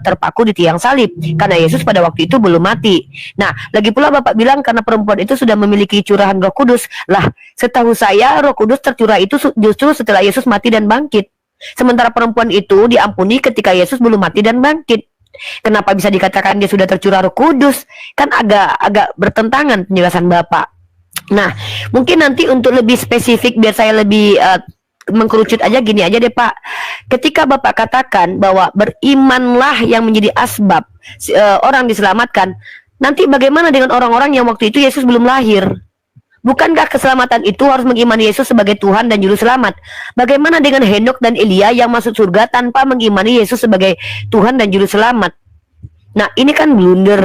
terpaku di tiang salib. Karena Yesus pada waktu itu belum mati. Nah, lagi pula Bapak bilang karena perempuan itu sudah memiliki curahan Roh Kudus. Lah, setahu saya Roh Kudus tercurah itu justru setelah Yesus mati dan bangkit. Sementara perempuan itu diampuni ketika Yesus belum mati dan bangkit. Kenapa bisa dikatakan dia sudah tercurah Roh Kudus? Kan agak bertentangan penjelasan Bapak. Nah, mungkin nanti untuk lebih spesifik biar saya lebih mengkerucut aja, gini aja deh Pak. Ketika Bapak katakan bahwa berimanlah yang menjadi asbab orang diselamatkan, nanti bagaimana dengan orang-orang yang waktu itu Yesus belum lahir? Bukankah keselamatan itu harus mengimani Yesus sebagai Tuhan dan Juru Selamat? Bagaimana dengan Henok dan Elia yang masuk surga tanpa mengimani Yesus sebagai Tuhan dan Juru Selamat? Nah, ini kan blunder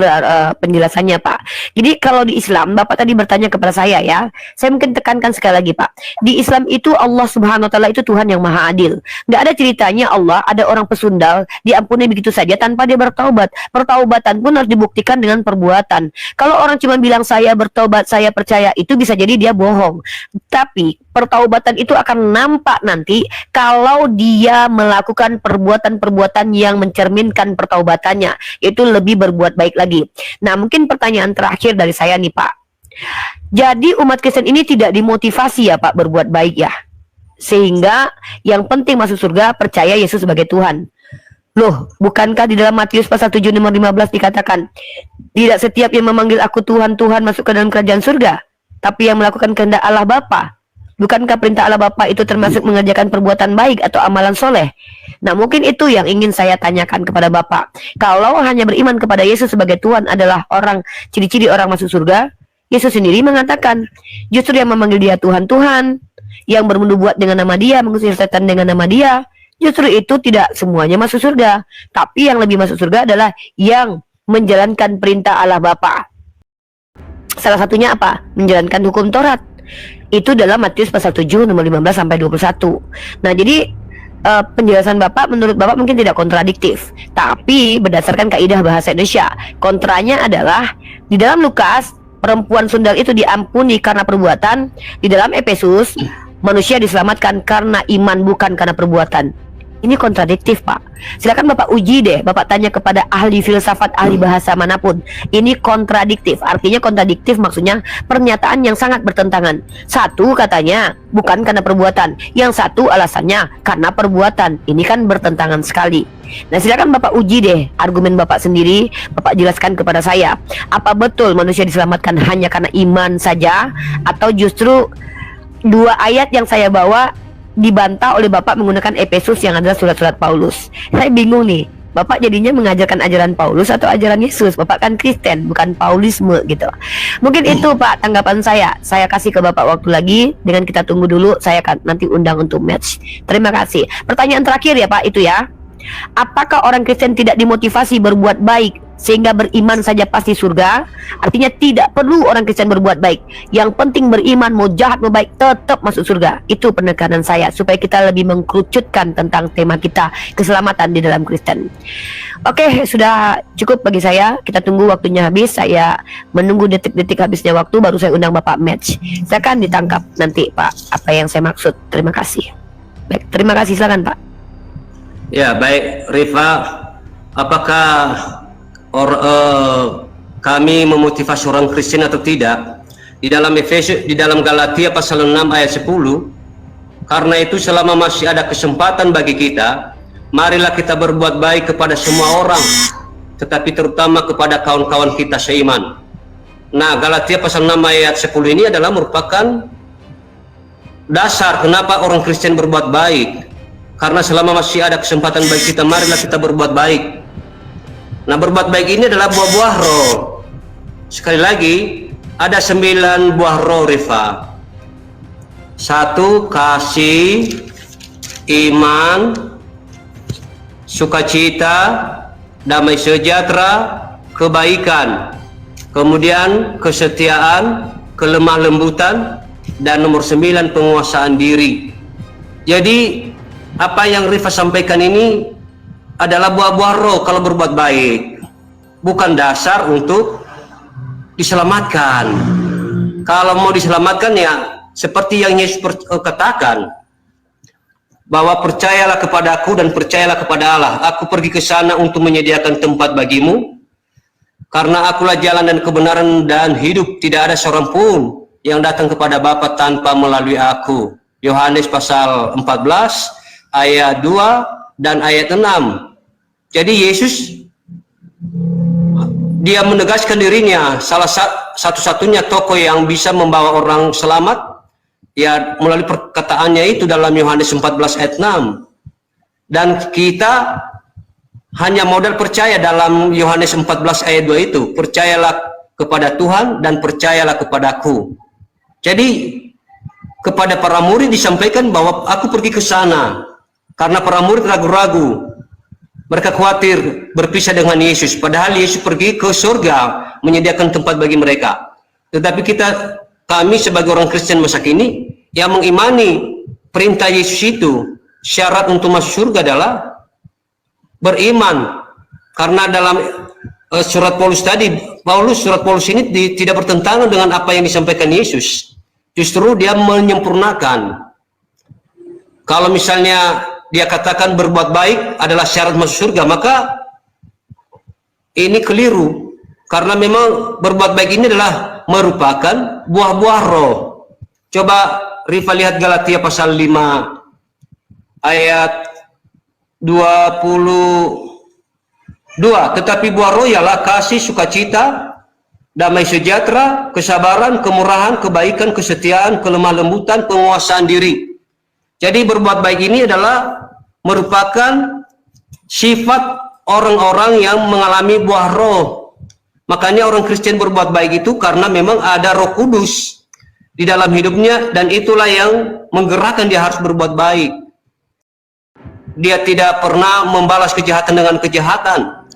penjelasannya Pak. Jadi kalau di Islam, Bapak tadi bertanya kepada saya ya, saya mungkin tekankan sekali lagi Pak. Di Islam itu Allah Subhanahu Wa Taala itu Tuhan yang Maha Adil. Nggak ada ceritanya Allah ada orang pesundal diampuni begitu saja tanpa dia bertaubat. Pertaubatan pun harus dibuktikan dengan perbuatan. Kalau orang cuma bilang saya bertobat, saya percaya, itu bisa jadi dia bohong. Tapi pertaubatan itu akan nampak nanti kalau dia melakukan perbuatan-perbuatan yang mencerminkan pertaubatannya, itu lebih berbuat baik lagi. Nah, mungkin pertanyaan terakhir dari saya nih Pak. Jadi umat Kristen ini tidak dimotivasi ya Pak berbuat baik ya, sehingga yang penting masuk surga percaya Yesus sebagai Tuhan. Loh, bukankah di dalam Matius pasal 7 nomor 15 dikatakan tidak setiap yang memanggil aku Tuhan, Tuhan masuk ke dalam kerajaan surga, tapi yang melakukan kehendak Allah Bapa. Bukankah perintah Allah Bapa itu termasuk mengerjakan perbuatan baik atau amalan soleh? Nah, mungkin itu yang ingin saya tanyakan kepada Bapak. Kalau hanya beriman kepada Yesus sebagai Tuhan adalah ciri-ciri orang masuk surga, Yesus sendiri mengatakan, justru yang memanggil dia Tuhan, Tuhan, yang bernubuat dengan nama dia, mengusir setan dengan nama dia, justru itu tidak semuanya masuk surga. Tapi yang lebih masuk surga adalah yang menjalankan perintah Allah Bapa. Salah satunya apa? Menjalankan hukum Taurat. Itu dalam Matius pasal 7 nomor 15 sampai 21. Nah, jadi penjelasan Bapak menurut Bapak mungkin tidak kontradiktif, tapi berdasarkan kaidah bahasa Indonesia, kontranya adalah di dalam Lukas perempuan sundal itu diampuni karena perbuatan, di dalam Efesus manusia diselamatkan karena iman bukan karena perbuatan. Ini kontradiktif, Pak. Silakan Bapak uji deh, Bapak tanya kepada ahli filsafat, ahli bahasa manapun. Ini kontradiktif. Artinya kontradiktif maksudnya pernyataan yang sangat bertentangan. Satu katanya bukan karena perbuatan, yang satu alasannya karena perbuatan. Ini kan bertentangan sekali. Nah, silakan Bapak uji deh argumen Bapak sendiri. Bapak jelaskan kepada saya, apa betul manusia diselamatkan hanya karena iman saja, atau justru dua ayat yang saya bawa dibantah oleh Bapak menggunakan Efesus yang adalah surat-surat Paulus. Saya bingung nih, Bapak jadinya mengajarkan ajaran Paulus atau ajaran Yesus? Bapak kan Kristen, bukan Paulisme gitu. Mungkin itu Pak tanggapan saya. Saya kasih ke Bapak waktu lagi, dengan kita tunggu dulu. Saya akan nanti undang untuk match. Terima kasih. Pertanyaan terakhir ya Pak, itu ya. Apakah orang Kristen tidak dimotivasi berbuat baik sehingga beriman saja pasti surga? Artinya tidak perlu orang Kristen berbuat baik, yang penting beriman, mau jahat mau baik tetap masuk surga. Itu penekanan saya, supaya kita lebih mengkerucutkan tentang tema kita, keselamatan di dalam Kristen. Oke, sudah cukup bagi saya. Kita tunggu waktunya habis. Saya menunggu detik-detik habisnya waktu, baru saya undang Bapak match. Saya akan ditangkap nanti Pak apa yang saya maksud. Terima kasih. Baik, terima kasih, silakan Pak. Ya, baik Rifa, apakah kami memotivasi orang Kristen atau tidak? Di dalam Efesus, di dalam Galatia pasal 6 ayat 10, karena itu selama masih ada kesempatan bagi kita, marilah kita berbuat baik kepada semua orang, tetapi terutama kepada kawan-kawan kita seiman. Nah, Galatia pasal 6 ayat 10 ini adalah merupakan dasar kenapa orang Kristen berbuat baik. Karena selama masih ada kesempatan bagi kita, marilah kita berbuat baik. Nah, berbuat baik ini adalah buah-buah roh. Sekali lagi, ada 9 buah roh, Rifa. 1, kasih, iman, sukacita, damai sejahtera, kebaikan, kemudian kesetiaan, kelemah lembutan, dan nomor 9, penguasaan diri. Jadi apa yang Rifa sampaikan ini adalah buah-buah roh kalau berbuat baik, bukan dasar untuk diselamatkan. Kalau mau diselamatkan ya seperti yang Yesus katakan, bahwa percayalah kepadaku dan percayalah kepada Allah. Aku pergi ke sana untuk menyediakan tempat bagimu, karena akulah jalan dan kebenaran dan hidup. Tidak ada seorang pun yang datang kepada Bapa tanpa melalui aku. Yohanes pasal 14 ayat 2 dan ayat 6. Jadi Yesus, dia menegaskan dirinya salah satu-satunya tokoh yang bisa membawa orang selamat, ya melalui perkataannya itu dalam Yohanes 14 ayat 6. Dan kita hanya modal percaya dalam Yohanes 14 ayat 2 itu, percayalah kepada Tuhan dan percayalah kepadaku. Jadi kepada para murid disampaikan bahwa aku pergi ke sana. Karena para murid ragu-ragu, mereka khawatir berpisah dengan Yesus, padahal Yesus pergi ke surga menyediakan tempat bagi mereka. Tetapi kami sebagai orang Kristen masa kini yang mengimani perintah Yesus itu, syarat untuk masuk surga adalah beriman. Karena dalam surat Paulus tadi, surat Paulus ini tidak bertentangan dengan apa yang disampaikan Yesus. Justru dia menyempurnakan. Kalau misalnya dia katakan berbuat baik adalah syarat masuk surga, maka ini keliru. Karena memang berbuat baik ini adalah merupakan buah-buah roh. Coba Rifa lihat Galatia pasal 5 ayat 22. Tetapi buah roh ialah kasih, sukacita, damai sejahtera, kesabaran, kemurahan, kebaikan, kesetiaan, kelemah lembutan, penguasaan diri. Jadi berbuat baik ini adalah merupakan sifat orang-orang yang mengalami buah roh. Makanya orang Kristen berbuat baik itu karena memang ada Roh Kudus di dalam hidupnya, dan itulah yang menggerakkan dia harus berbuat baik. Dia tidak pernah membalas kejahatan dengan kejahatan.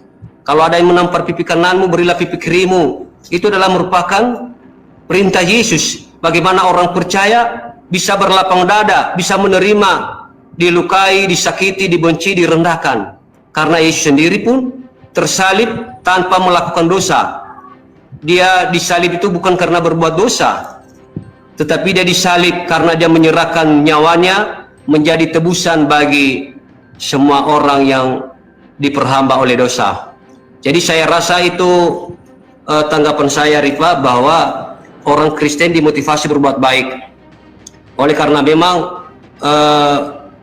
Kalau ada yang menampar pipi kananmu, berilah pipi kirimu. Itu adalah merupakan perintah Yesus. Bagaimana orang percaya bisa berlapang dada, bisa menerima dilukai, disakiti, dibenci, direndahkan. Karena Yesus sendiri pun tersalib tanpa melakukan dosa. dia disalib itu bukan karena berbuat dosa, tetapi dia disalib karena dia menyerahkan nyawanya menjadi tebusan bagi semua orang yang diperhamba oleh dosa. Jadi saya rasa itu tanggapan saya, Rifa, bahwa orang Kristen dimotivasi berbuat baik. Oleh karena memang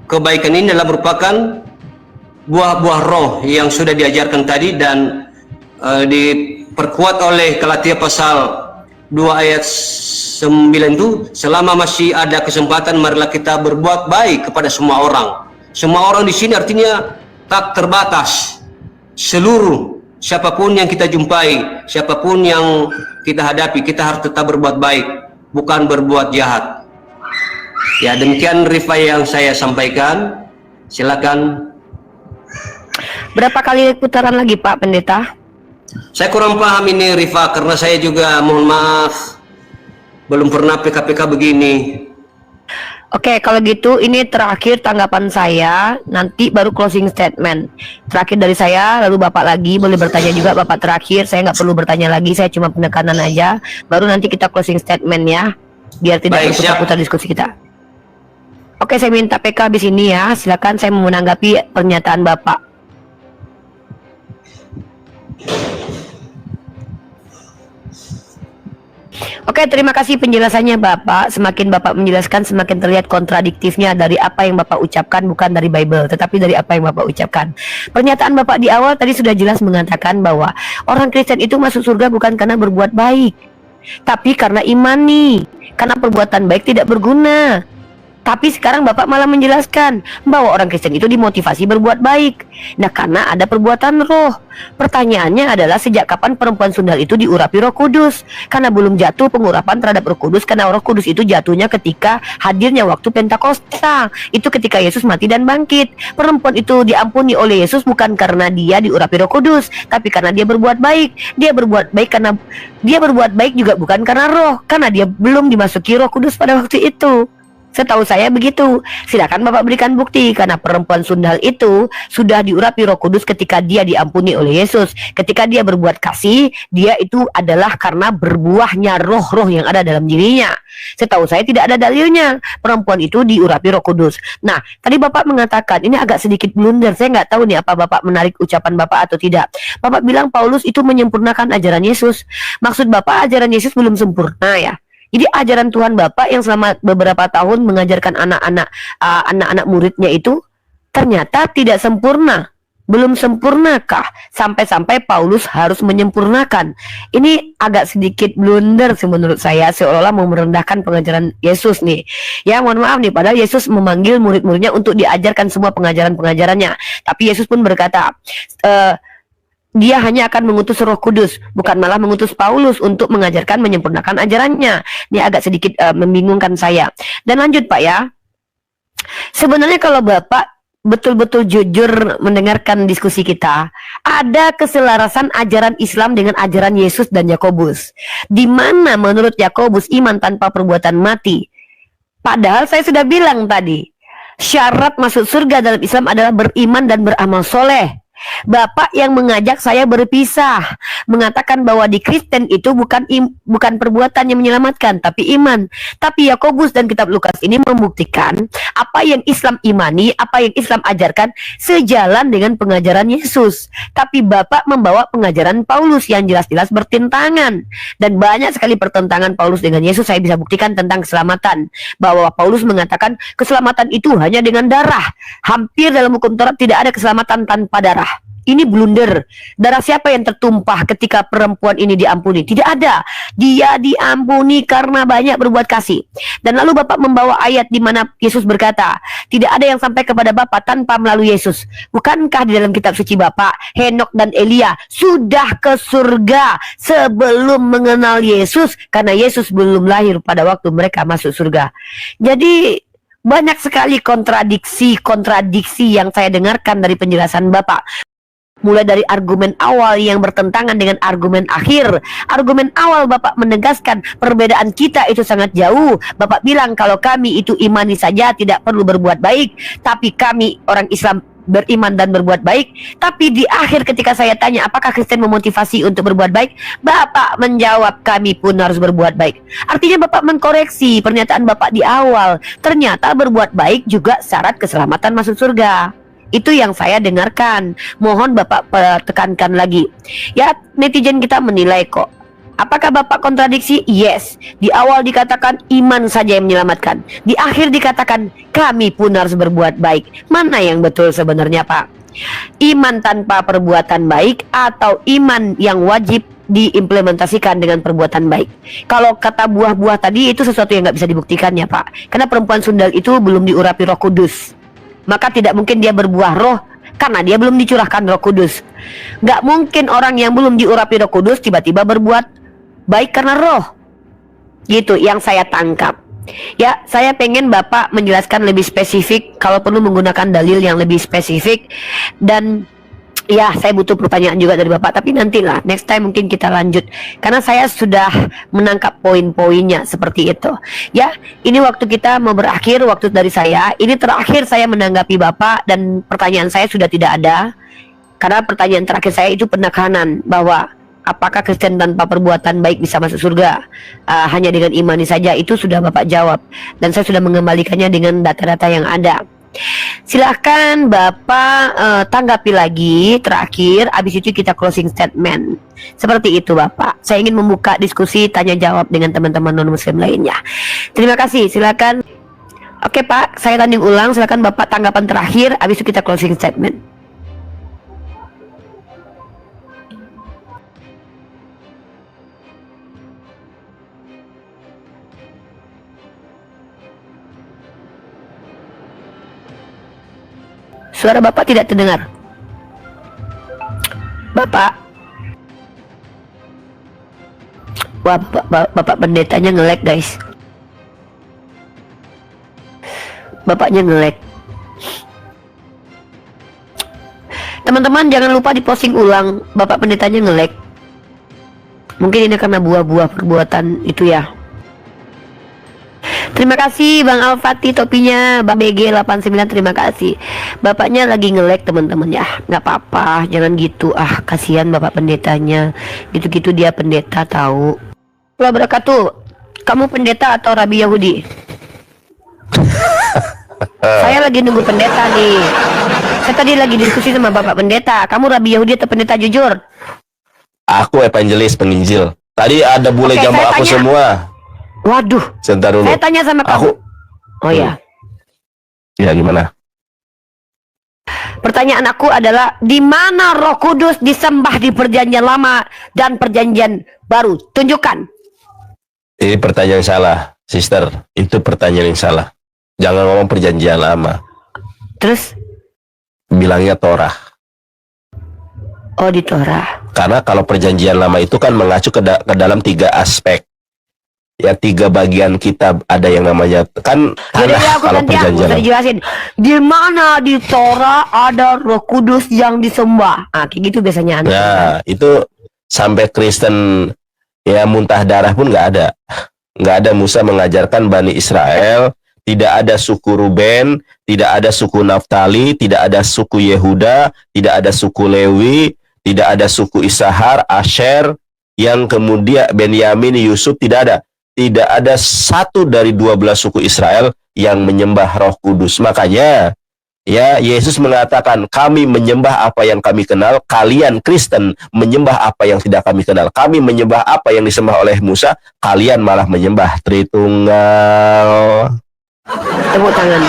kebaikan ini adalah merupakan buah-buah roh yang sudah diajarkan tadi dan diperkuat oleh Galatia pasal 2 ayat 9 itu, selama masih ada kesempatan marilah kita berbuat baik kepada semua orang. Semua orang di sini artinya tak terbatas. Seluruh siapapun yang kita jumpai, siapapun yang kita hadapi, kita harus tetap berbuat baik, bukan berbuat jahat. Ya, demikian Rifa yang saya sampaikan. Silakan. Berapa kali putaran lagi Pak Pendeta? Saya kurang paham ini, Rifa, karena saya juga mohon maaf belum pernah PK-PK begini. Oke, kalau gitu ini terakhir tanggapan saya, nanti baru closing statement. Terakhir dari saya, lalu Bapak lagi boleh bertanya juga. Bapak terakhir, saya nggak perlu bertanya lagi, saya cuma penekanan aja. Baru nanti kita closing statement ya, biar tidak berputar-putar diskusi kita. Oke, saya minta PK di sini ya. Silakan, saya mau menanggapi pernyataan Bapak. Oke, terima kasih penjelasannya Bapak. Semakin Bapak menjelaskan, semakin terlihat kontradiktifnya dari apa yang Bapak ucapkan, bukan dari Bible, tetapi dari apa yang Bapak ucapkan. Pernyataan Bapak di awal tadi sudah jelas mengatakan bahwa orang Kristen itu masuk surga bukan karena berbuat baik, tapi karena imani, karena perbuatan baik tidak berguna. Tapi sekarang Bapak malah menjelaskan bahwa orang Kristen itu dimotivasi berbuat baik. Nah, karena ada perbuatan roh. Pertanyaannya adalah sejak kapan perempuan sundal itu diurapi Roh Kudus? Karena belum jatuh pengurapan terhadap Roh Kudus, karena Roh Kudus itu jatuhnya ketika hadirnya waktu Pentakosta. Itu ketika Yesus mati dan bangkit. Perempuan itu diampuni oleh Yesus bukan karena dia diurapi Roh Kudus, tapi karena dia berbuat baik. Dia berbuat baik karena dia berbuat baik juga bukan karena roh, karena dia belum dimasuki Roh Kudus pada waktu itu. Setahu saya begitu. Silakan Bapak berikan bukti, karena perempuan sundal itu sudah diurapi Roh Kudus ketika dia diampuni oleh Yesus. Ketika dia berbuat kasih, dia itu adalah karena berbuahnya roh-roh yang ada dalam dirinya. Setahu saya tidak ada dalilnya perempuan itu diurapi Roh Kudus. Nah, tadi Bapak mengatakan, ini agak sedikit blunder. Saya nggak tahu nih apa Bapak menarik ucapan Bapak atau tidak. Bapak bilang Paulus itu menyempurnakan ajaran Yesus. Maksud Bapak ajaran Yesus belum sempurna ya? Jadi ajaran Tuhan Bapak yang selama beberapa tahun mengajarkan anak-anak muridnya itu ternyata tidak sempurna. Belum sempurnakah? Sampai-sampai Paulus harus menyempurnakan. Ini agak sedikit blunder sih menurut saya, seolah-olah mau merendahkan pengajaran Yesus nih. Ya, mohon maaf nih, padahal Yesus memanggil murid-muridnya untuk diajarkan semua pengajaran-pengajarannya. Tapi Yesus pun berkata, dia hanya akan mengutus Roh Kudus, bukan malah mengutus Paulus untuk mengajarkan, menyempurnakan ajarannya. Ini agak sedikit membingungkan saya. Dan lanjut Pak ya. Sebenarnya kalau Bapak betul-betul jujur mendengarkan diskusi kita, ada keselarasan ajaran Islam dengan ajaran Yesus dan Yakobus. Di mana menurut Yakobus iman tanpa perbuatan mati. Padahal saya sudah bilang tadi, syarat masuk surga dalam Islam adalah beriman dan beramal soleh. Bapak yang mengajak saya berpisah, mengatakan bahwa di Kristen itu bukan perbuatan yang menyelamatkan, tapi iman. Tapi Yakobus dan kitab Lukas ini membuktikan apa yang Islam imani, apa yang Islam ajarkan sejalan dengan pengajaran Yesus. Tapi Bapak membawa pengajaran Paulus yang jelas-jelas bertentangan. Dan banyak sekali pertentangan Paulus dengan Yesus saya bisa buktikan tentang keselamatan. Bahwa Paulus mengatakan keselamatan itu hanya dengan darah. Hampir dalam hukum Taurat tidak ada keselamatan tanpa darah. Ini blunder. Darah siapa yang tertumpah ketika perempuan ini diampuni? Tidak ada. Dia diampuni karena banyak berbuat kasih. Dan lalu Bapak membawa ayat di mana Yesus berkata, tidak ada yang sampai kepada Bapa tanpa melalui Yesus. Bukankah di dalam kitab suci Bapak, Henok dan Elia sudah ke surga sebelum mengenal Yesus, karena Yesus belum lahir pada waktu mereka masuk surga. Jadi banyak sekali kontradiksi yang saya dengarkan dari penjelasan Bapak. Mulai dari argumen awal yang bertentangan dengan argumen akhir. Argumen awal Bapak menegaskan perbedaan kita itu sangat jauh. Bapak bilang kalau kami itu imani saja tidak perlu berbuat baik. Tapi kami orang Islam beriman dan berbuat baik. Tapi di akhir ketika saya tanya apakah Kristen memotivasi untuk berbuat baik, Bapak menjawab kami pun harus berbuat baik. Artinya Bapak mengkoreksi pernyataan Bapak di awal. Ternyata berbuat baik juga syarat keselamatan masuk surga. Itu yang saya dengarkan. Mohon Bapak tekankan lagi. Ya, netizen kita menilai kok. Apakah Bapak kontradiksi? Yes. Di awal dikatakan iman saja yang menyelamatkan. Di akhir dikatakan kami pun harus berbuat baik. Mana yang betul sebenarnya, Pak? Iman tanpa perbuatan baik atau iman yang wajib diimplementasikan dengan perbuatan baik? Kalau kata buah-buah tadi itu sesuatu yang nggak bisa dibuktikan ya, Pak. Karena perempuan sundal itu belum diurapi Roh Kudus. Maka tidak mungkin dia berbuah roh karena dia belum dicurahkan Roh Kudus. Nggak mungkin orang yang belum diurapi Roh Kudus tiba-tiba berbuat baik karena roh. Gitu yang saya tangkap. Ya, saya pengen Bapak menjelaskan lebih spesifik, kalau perlu menggunakan dalil yang lebih spesifik. Dan ya, saya butuh pertanyaan juga dari Bapak. Tapi nantilah, next time mungkin kita lanjut, karena saya sudah menangkap poin-poinnya seperti itu. Ya, ini waktu kita mau berakhir, waktu dari saya. Ini terakhir saya menanggapi Bapak, dan pertanyaan saya sudah tidak ada. Karena pertanyaan terakhir saya itu penekanan bahwa apakah Kristen tanpa perbuatan baik bisa masuk surga? Hanya dengan imani saja, itu sudah Bapak jawab. Dan saya sudah mengembalikannya dengan data-data yang ada. Silahkan Bapak tanggapi lagi terakhir, habis itu kita closing statement. Seperti itu Bapak. Saya ingin membuka diskusi tanya jawab dengan teman-teman non-muslim lainnya. Terima kasih, silakan. Oke Pak, saya tanding ulang, silakan Bapak tanggapan terakhir, habis itu kita closing statement. Suara Bapak tidak terdengar. Bapak. Wah, Bapak pendetanya nge-lag guys. Bapaknya nge-lag. Teman-teman jangan lupa diposting ulang. Bapak pendetanya nge-lag. Mungkin ini karena buah-buah perbuatan itu ya. Terima kasih Bang Al-Fatih topinya, Bang BG89 terima kasih. Bapaknya lagi nge-lag teman-teman ya. Nggak apa-apa, jangan gitu. Kasihan Bapak pendetanya. Gitu-gitu dia pendeta tahu. Allah berkatu. Kamu pendeta atau Rabi Yahudi? Saya lagi nunggu pendeta nih. Saya tadi lagi diskusi sama Bapak pendeta. Kamu Rabi Yahudi atau pendeta jujur? Aku evangelis penginjil. Tadi ada bule jamaah aku tanya. semua. Waduh. Sebentar dulu. Saya tanya sama kamu. Oh ya. Ya gimana? Pertanyaan aku adalah di mana Roh Kudus disembah di Perjanjian Lama dan Perjanjian Baru? Tunjukkan. Ini pertanyaan yang salah, sister. Itu pertanyaan yang salah. Jangan ngomong Perjanjian Lama. Terus? Bilangnya Torah. Oh, di Torah. Karena kalau Perjanjian Lama itu kan mengacu ke dalam 3 aspek. Ya 3 bagian kitab, ada yang namanya kan tanah. Kalau Perjanjian Lama dijelasin di mana di Torah ada Roh Kudus yang disembah. Kayak gitu biasanya. Nah, itu sampai Kristen ya muntah darah pun nggak ada Musa mengajarkan Bani Israel, tidak ada suku Ruben, tidak ada suku Naftali, tidak ada suku Yehuda, tidak ada suku Lewi, tidak ada suku Isahar, Asher, yang kemudian Benyamin, Yusuf, tidak ada satu dari 12 suku Israel yang menyembah Roh Kudus. Makanya ya Yesus mengatakan, kami menyembah apa yang kami kenal, kalian Kristen menyembah apa yang tidak kami kenal. Kami menyembah apa yang disembah oleh Musa, kalian malah menyembah Tritunggal. Tepuk tangan.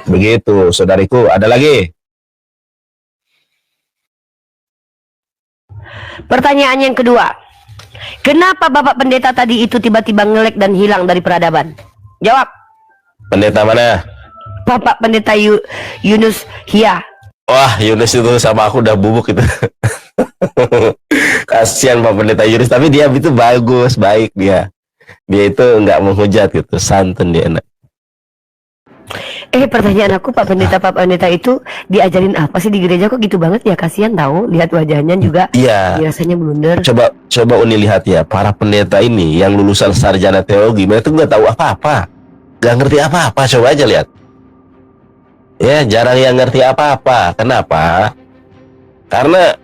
Begitu saudariku. Ada lagi? Pertanyaan yang kedua. Kenapa Bapak pendeta tadi itu tiba-tiba nge-lag dan hilang dari peradaban? Jawab. Pendeta mana? Bapak pendeta Yunus Hia. Wah, Yunus itu sama aku udah bubuk itu. Kasihan Pak Pendeta Yunus, tapi dia itu bagus, baik dia. Dia itu nggak menghujat gitu, santun dia enak. Pertanyaan aku Pak pendeta itu diajarin apa sih di gereja kok gitu banget ya? Kasihan tahu, lihat wajahnya juga. Iya. Rasanya blunder. Coba Uni lihat ya, para pendeta ini yang lulusan sarjana teologi, mereka tuh nggak tahu apa-apa, nggak ngerti apa-apa. Coba aja lihat. Ya, jarang yang ngerti apa-apa. Kenapa? Karena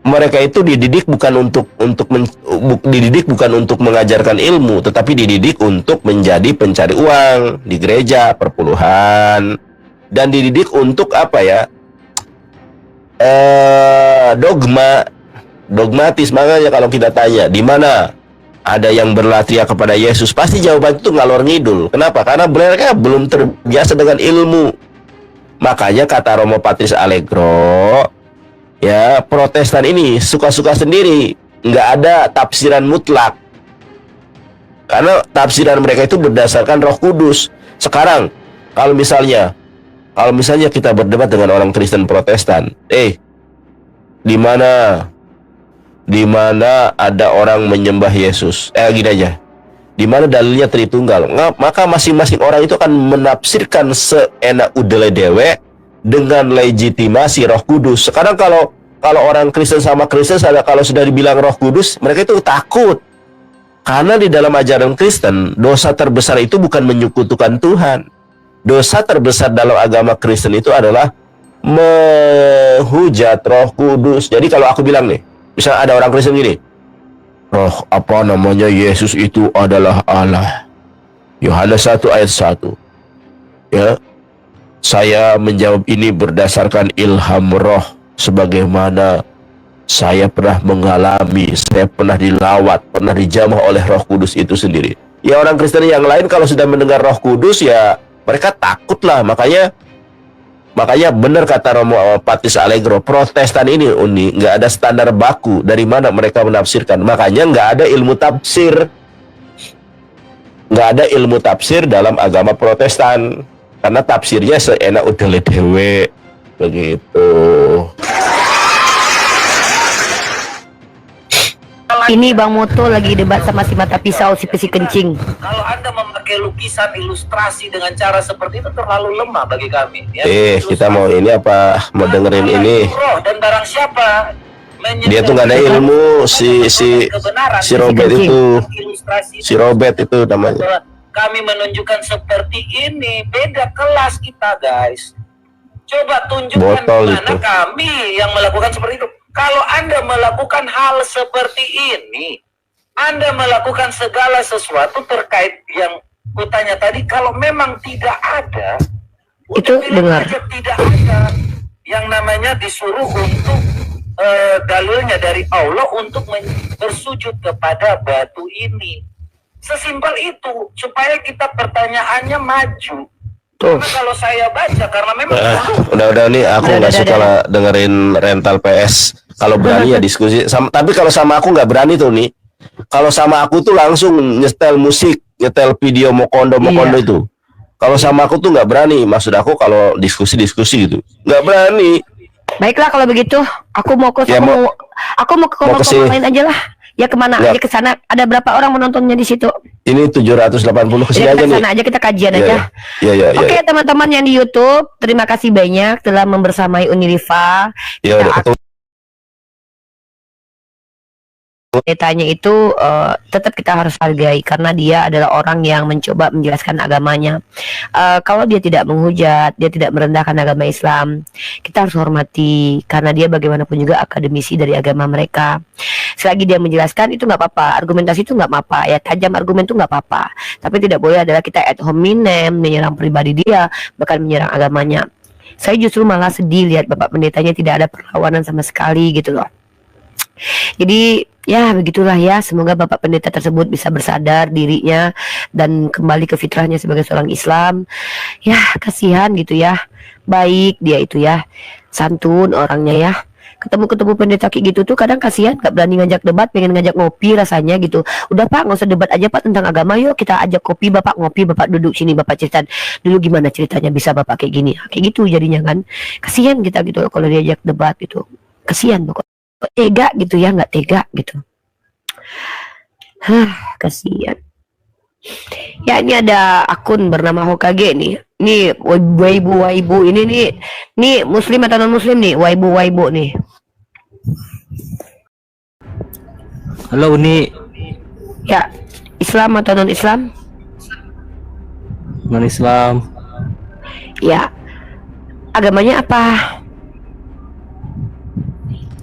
mereka itu dididik bukan dididik bukan untuk mengajarkan ilmu, tetapi dididik untuk menjadi pencari uang di gereja, perpuluhan, dan dididik untuk apa ya? Dogmatis. Makanya kalau kita tanya di mana ada yang berlatria kepada Yesus, pasti jawaban itu ngalor ngidul. Kenapa? Karena mereka belum terbiasa dengan ilmu. Makanya kata Romo Patris Allegro, ya, Protestan ini suka-suka sendiri, nggak ada tafsiran mutlak. Karena tafsiran mereka itu berdasarkan Roh Kudus. Sekarang, kalau misalnya kita berdebat dengan orang Kristen Protestan, di mana ada orang menyembah Yesus, gini aja, di mana dalilnya Tritunggal, maka masing-masing orang itu akan menafsirkan seenak udele dewe dengan legitimasi Roh Kudus. Sekarang kalau orang Kristen sama Kristen, kalau sudah dibilang Roh Kudus, mereka itu takut. Karena di dalam ajaran Kristen, dosa terbesar itu bukan menyekutukan Tuhan. Dosa terbesar dalam agama Kristen itu adalah menghujat Roh Kudus. Jadi kalau aku bilang nih, misalnya ada orang Kristen gini, Yesus itu adalah Allah. Yohanes 1 ayat 1. Ya. Saya menjawab ini berdasarkan ilham Roh, sebagaimana saya pernah mengalami, saya pernah dilawat, pernah dijamah oleh Roh Kudus itu sendiri. Ya, orang Kristen yang lain kalau sudah mendengar Roh Kudus, ya mereka takutlah. Makanya benar kata Romo Patris Allegro, Protestan ini unik, nggak ada standar baku dari mana mereka menafsirkan. Makanya nggak ada ilmu tafsir dalam agama Protestan, karena tafsirnya seenak udele dewe begitu. Ini Bang Moto lagi debat sama si mata pisau, si pesi kencing. Kalau Anda memakai lukisan ilustrasi dengan cara seperti itu terlalu lemah bagi kami. Ya, kita mau ini apa? Mau dengerin ini? Dan barang siapa dia tuh nggak ada ilmu, si Robert itu, namanya. Kami menunjukkan seperti ini, beda kelas kita, guys. Coba tunjukkan mana kami yang melakukan seperti itu. Kalau Anda melakukan hal seperti ini, Anda melakukan segala sesuatu terkait yang kutanya tadi, kalau memang tidak ada, itu dengar. Tidak ada yang namanya disuruh untuk dalilnya dari Allah untuk bersujud kepada batu ini. Sesimpel itu, supaya kita pertanyaannya maju. Karena kalau saya baca, karena memang udah nih, aku nggak suka lah dengerin rental PS. Kalau berani ya diskusi. Tapi kalau sama aku nggak berani tuh nih. Kalau sama aku tuh langsung nyetel musik, nyetel video mokondo itu. Kalau sama aku tuh nggak berani. Maksud aku kalau diskusi gitu, nggak berani. Baiklah kalau begitu, aku mau ke kelompok lain aja lah. Ya kemana aja ke sana? Ada berapa orang menontonnya di situ? Ini 780 kesini aja nih. Ke sana aja kita kajian aja. Iya. Oke, teman-teman yang di YouTube, terima kasih banyak telah membersamai Uniriva. Tanya itu tetap kita harus hargai karena dia adalah orang yang mencoba menjelaskan agamanya. Kalau dia tidak menghujat, dia tidak merendahkan agama Islam, kita harus hormati karena dia bagaimanapun juga akademisi dari agama mereka. Selagi dia menjelaskan itu nggak apa-apa, argumentasi itu nggak apa-apa, ya tajam argumen itu nggak apa-apa. Tapi tidak boleh adalah kita ad hominem menyerang pribadi dia, bahkan menyerang agamanya. Saya justru malah sedih lihat Bapak Pendetanya tidak ada perlawanan sama sekali gitu loh. Jadi ya begitulah ya, semoga Bapak Pendeta tersebut bisa bersadar dirinya dan kembali ke fitrahnya sebagai seorang Islam. Ya kasihan gitu ya, baik dia itu ya, santun orangnya ya. Ketemu pendeta kayak gitu tuh kadang kasihan, gak berani ngajak debat, pengen ngajak ngopi rasanya gitu. Udah Pak, nggak usah debat aja Pak tentang agama, yuk kita ajak kopi, Bapak ngopi, Bapak duduk sini, Bapak cerita dulu gimana ceritanya bisa Bapak kayak gini, kayak gitu jadinya kan. Kasihan kita gitu kalau diajak debat gitu, kasihan pokoknya. Tega gitu ya, nggak tega gitu. Kasihan. Ya ini ada akun bernama Hokage nih. Nih waibu ini nih muslim atau non muslim nih, waibu nih. Halo Uni. Ya, Islam atau non Islam? Non Islam. Ya, agamanya apa?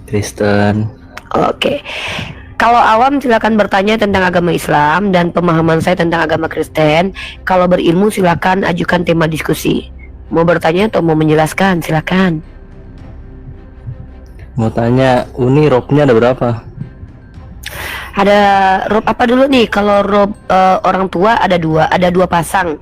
Kristen. Oke. Kalau awam silakan bertanya tentang agama Islam dan pemahaman saya tentang agama Kristen. Kalau berilmu silakan ajukan tema diskusi. Mau bertanya atau mau menjelaskan silakan. Mau tanya, Uni robnya ada berapa? Ada rob apa dulu nih? Kalau rob orang tua ada dua pasang.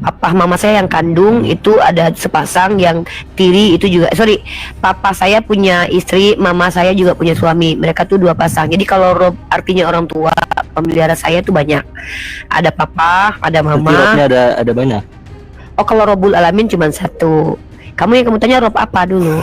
Apa mama saya yang kandung itu ada sepasang, yang tiri itu juga. Sorry, papa saya punya istri, mama saya juga punya suami. Mereka tuh dua pasang. Jadi kalau rob artinya orang tua, pemelihara saya tuh banyak. Ada papa, ada Berarti mama. robnya ada banyak. Oh, kalau Robul Alamin cuma satu. Kamu yang kamu tanya rob apa dulu?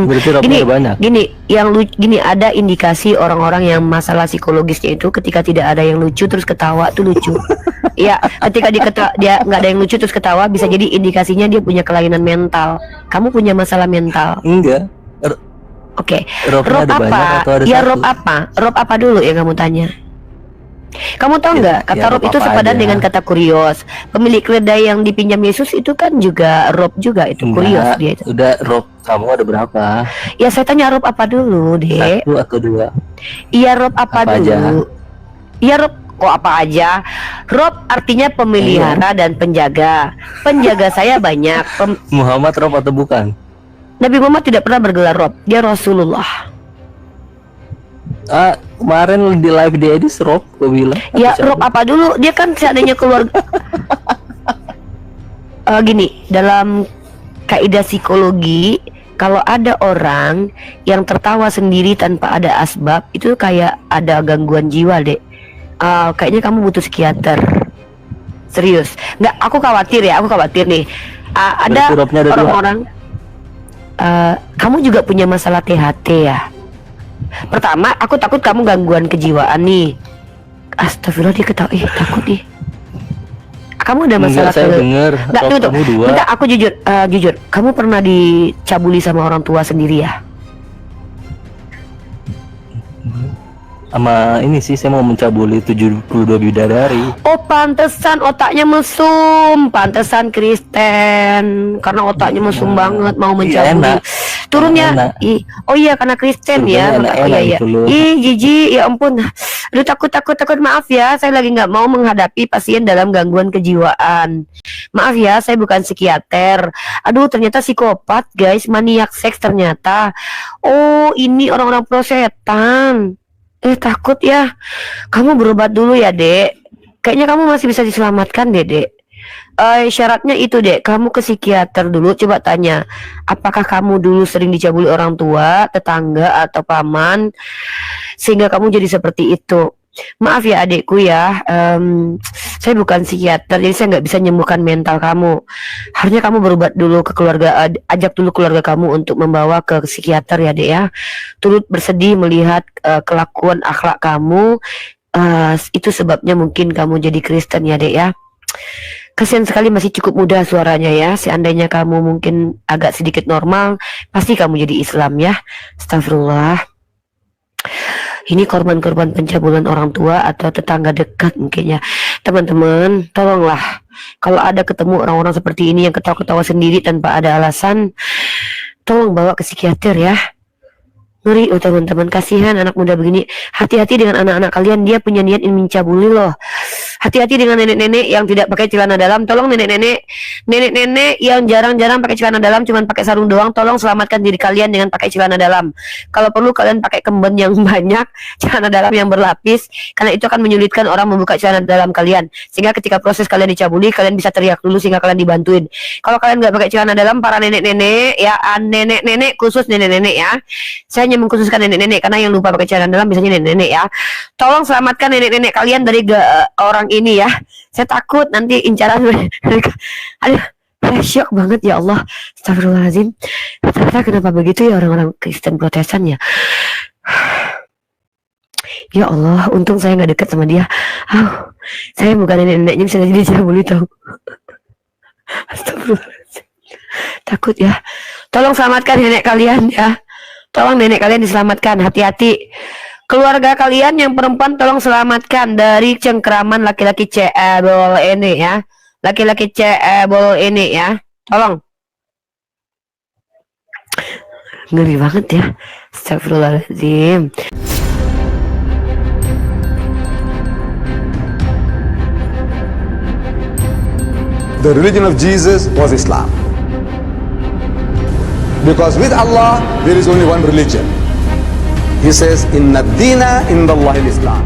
Berarti robnya ada banyak. Gini, ada indikasi orang-orang yang masalah psikologisnya itu ketika tidak ada yang lucu terus ketawa tuh lucu. Iya, ketika dia nggak ada yang lucu terus ketawa, bisa jadi indikasinya dia punya kelainan mental. Kamu punya masalah mental? Enggak. Oke. Robnya Rob ada banyak apa? atau ada Ya satu? rob apa? Rob apa dulu yang kamu tanya? Kamu tahu nggak kata ya rob rob itu apa sepadan aja. dengan kata kurios. Pemilik kedai yang dipinjam Yesus itu kan juga rob juga, itu kurios Enggak. dia itu. Udah rob kamu ada berapa? Ya saya tanya rob apa dulu, Dek? Satu atau dua? Iya, rob apa Apa aja? dulu? Iya, rob kok apa aja? Rob artinya pemelihara dan penjaga. Penjaga saya banyak. Muhammad rob atau bukan? Nabi Muhammad tidak pernah bergelar rob. Dia Rasulullah. Kemarin di live di Edis rob, gue bilang. Ya, rob apa dulu? Dia kan seadanya keluarga. Gini, dalam kaidah psikologi, kalau ada orang yang tertawa sendiri tanpa ada asbab, itu kayak ada gangguan jiwa, Dek. Kayaknya kamu butuh psikiater. Serius. Nggak, aku khawatir nih. Ada Berarti robnya ada dua. orang-orang. Kamu juga punya masalah THT ya? Pertama, aku takut kamu gangguan kejiwaan nih. Astagfirullah, dia ketawa. Takut nih. Kamu ada masalah? Enggak, saya denger Nggak, rob tunggu. kamu dua. Bentar, aku jujur. Kamu pernah dicabuli sama orang tua sendiri ya? Sama ini sih, saya mau mencabuli 72 bidadari. Oh, pantesan otaknya mesum. Pantesan Kristen. Karena otaknya mesum banget mau Iya, mencabuli. enak. Turunnya. Enak. Oh iya, karena Kristen ya. Surganya Oh enak-enak iya. gitu loh. Ih, jijik, ya ampun. Aduh, takut. Maaf ya, saya lagi nggak mau menghadapi pasien dalam gangguan kejiwaan. Maaf ya, saya bukan psikiater. Aduh, ternyata psikopat, guys. Maniak seks ternyata. Oh, ini orang-orang pro setan. Takut ya. Kamu berobat dulu ya, Dek. Kayaknya kamu masih bisa diselamatkan, Dek. Syaratnya itu, Dek. Kamu ke psikiater dulu. Coba tanya, apakah kamu dulu sering dicabuli orang tua, tetangga, atau paman, sehingga kamu jadi seperti itu. Maaf ya adikku ya, saya bukan psikiater, jadi saya nggak bisa menyembuhkan mental kamu. Harusnya kamu berobat dulu ke keluarga, ajak dulu keluarga kamu untuk membawa ke psikiater ya, Dek ya. Turut bersedih melihat kelakuan akhlak kamu, itu sebabnya mungkin kamu jadi Kristen ya, Dek ya. Kasihan sekali, masih cukup muda suaranya ya. Seandainya kamu mungkin agak sedikit normal, pasti kamu jadi Islam ya. Astagfirullah. Ini korban-korban pencabulan orang tua atau tetangga dekat mungkin ya. Teman-teman, tolonglah. Kalau ada ketemu orang-orang seperti ini yang ketawa-ketawa sendiri tanpa ada alasan, tolong bawa ke psikiater ya. Ngeri teman-teman, kasihan anak muda begini. Hati-hati dengan anak-anak kalian, dia punya niat ingin mencabuli loh. Hati-hati dengan nenek-nenek yang tidak pakai celana dalam. Tolong nenek-nenek yang jarang-jarang pakai celana dalam, cuman pakai sarung doang. Tolong selamatkan diri kalian dengan pakai celana dalam. Kalau perlu kalian pakai kemben yang banyak, celana dalam yang berlapis, karena itu akan menyulitkan orang membuka celana dalam kalian. Sehingga ketika proses kalian dicabuli, kalian bisa teriak dulu sehingga kalian dibantuin. Kalau kalian nggak pakai celana dalam, para nenek-nenek ya, nenek-nenek khusus nenek-nenek ya. Saya hanya mengkhususkan nenek-nenek karena yang lupa pakai celana dalam biasanya nenek-nenek ya. Tolong selamatkan nenek-nenek kalian dari orang ini ya. Saya takut nanti incaran mereka. Aduh, saya syok banget ya Allah. Astagfirullahaladzim. Ternyata kenapa begitu ya orang-orang Kristen Protestan ya. Ya Allah, untung saya nggak dekat sama dia. Saya bukan nenek-neneknya, bisa jadi dicabuli tahu. Astagfirullahaladzim. Takut ya. Tolong selamatkan nenek kalian ya. Tolong nenek kalian diselamatkan. Hati-hati. keluarga kalian yang perempuan tolong selamatkan dari cengkraman laki-laki cebol ini ya. Laki-laki cebol ini ya. Tolong. Ngeri banget ya. Astagfirullahaladzim. The religion of Jesus was Islam. Because with Allah, there is only one religion. He says, Inna dina indallahi al-Islam.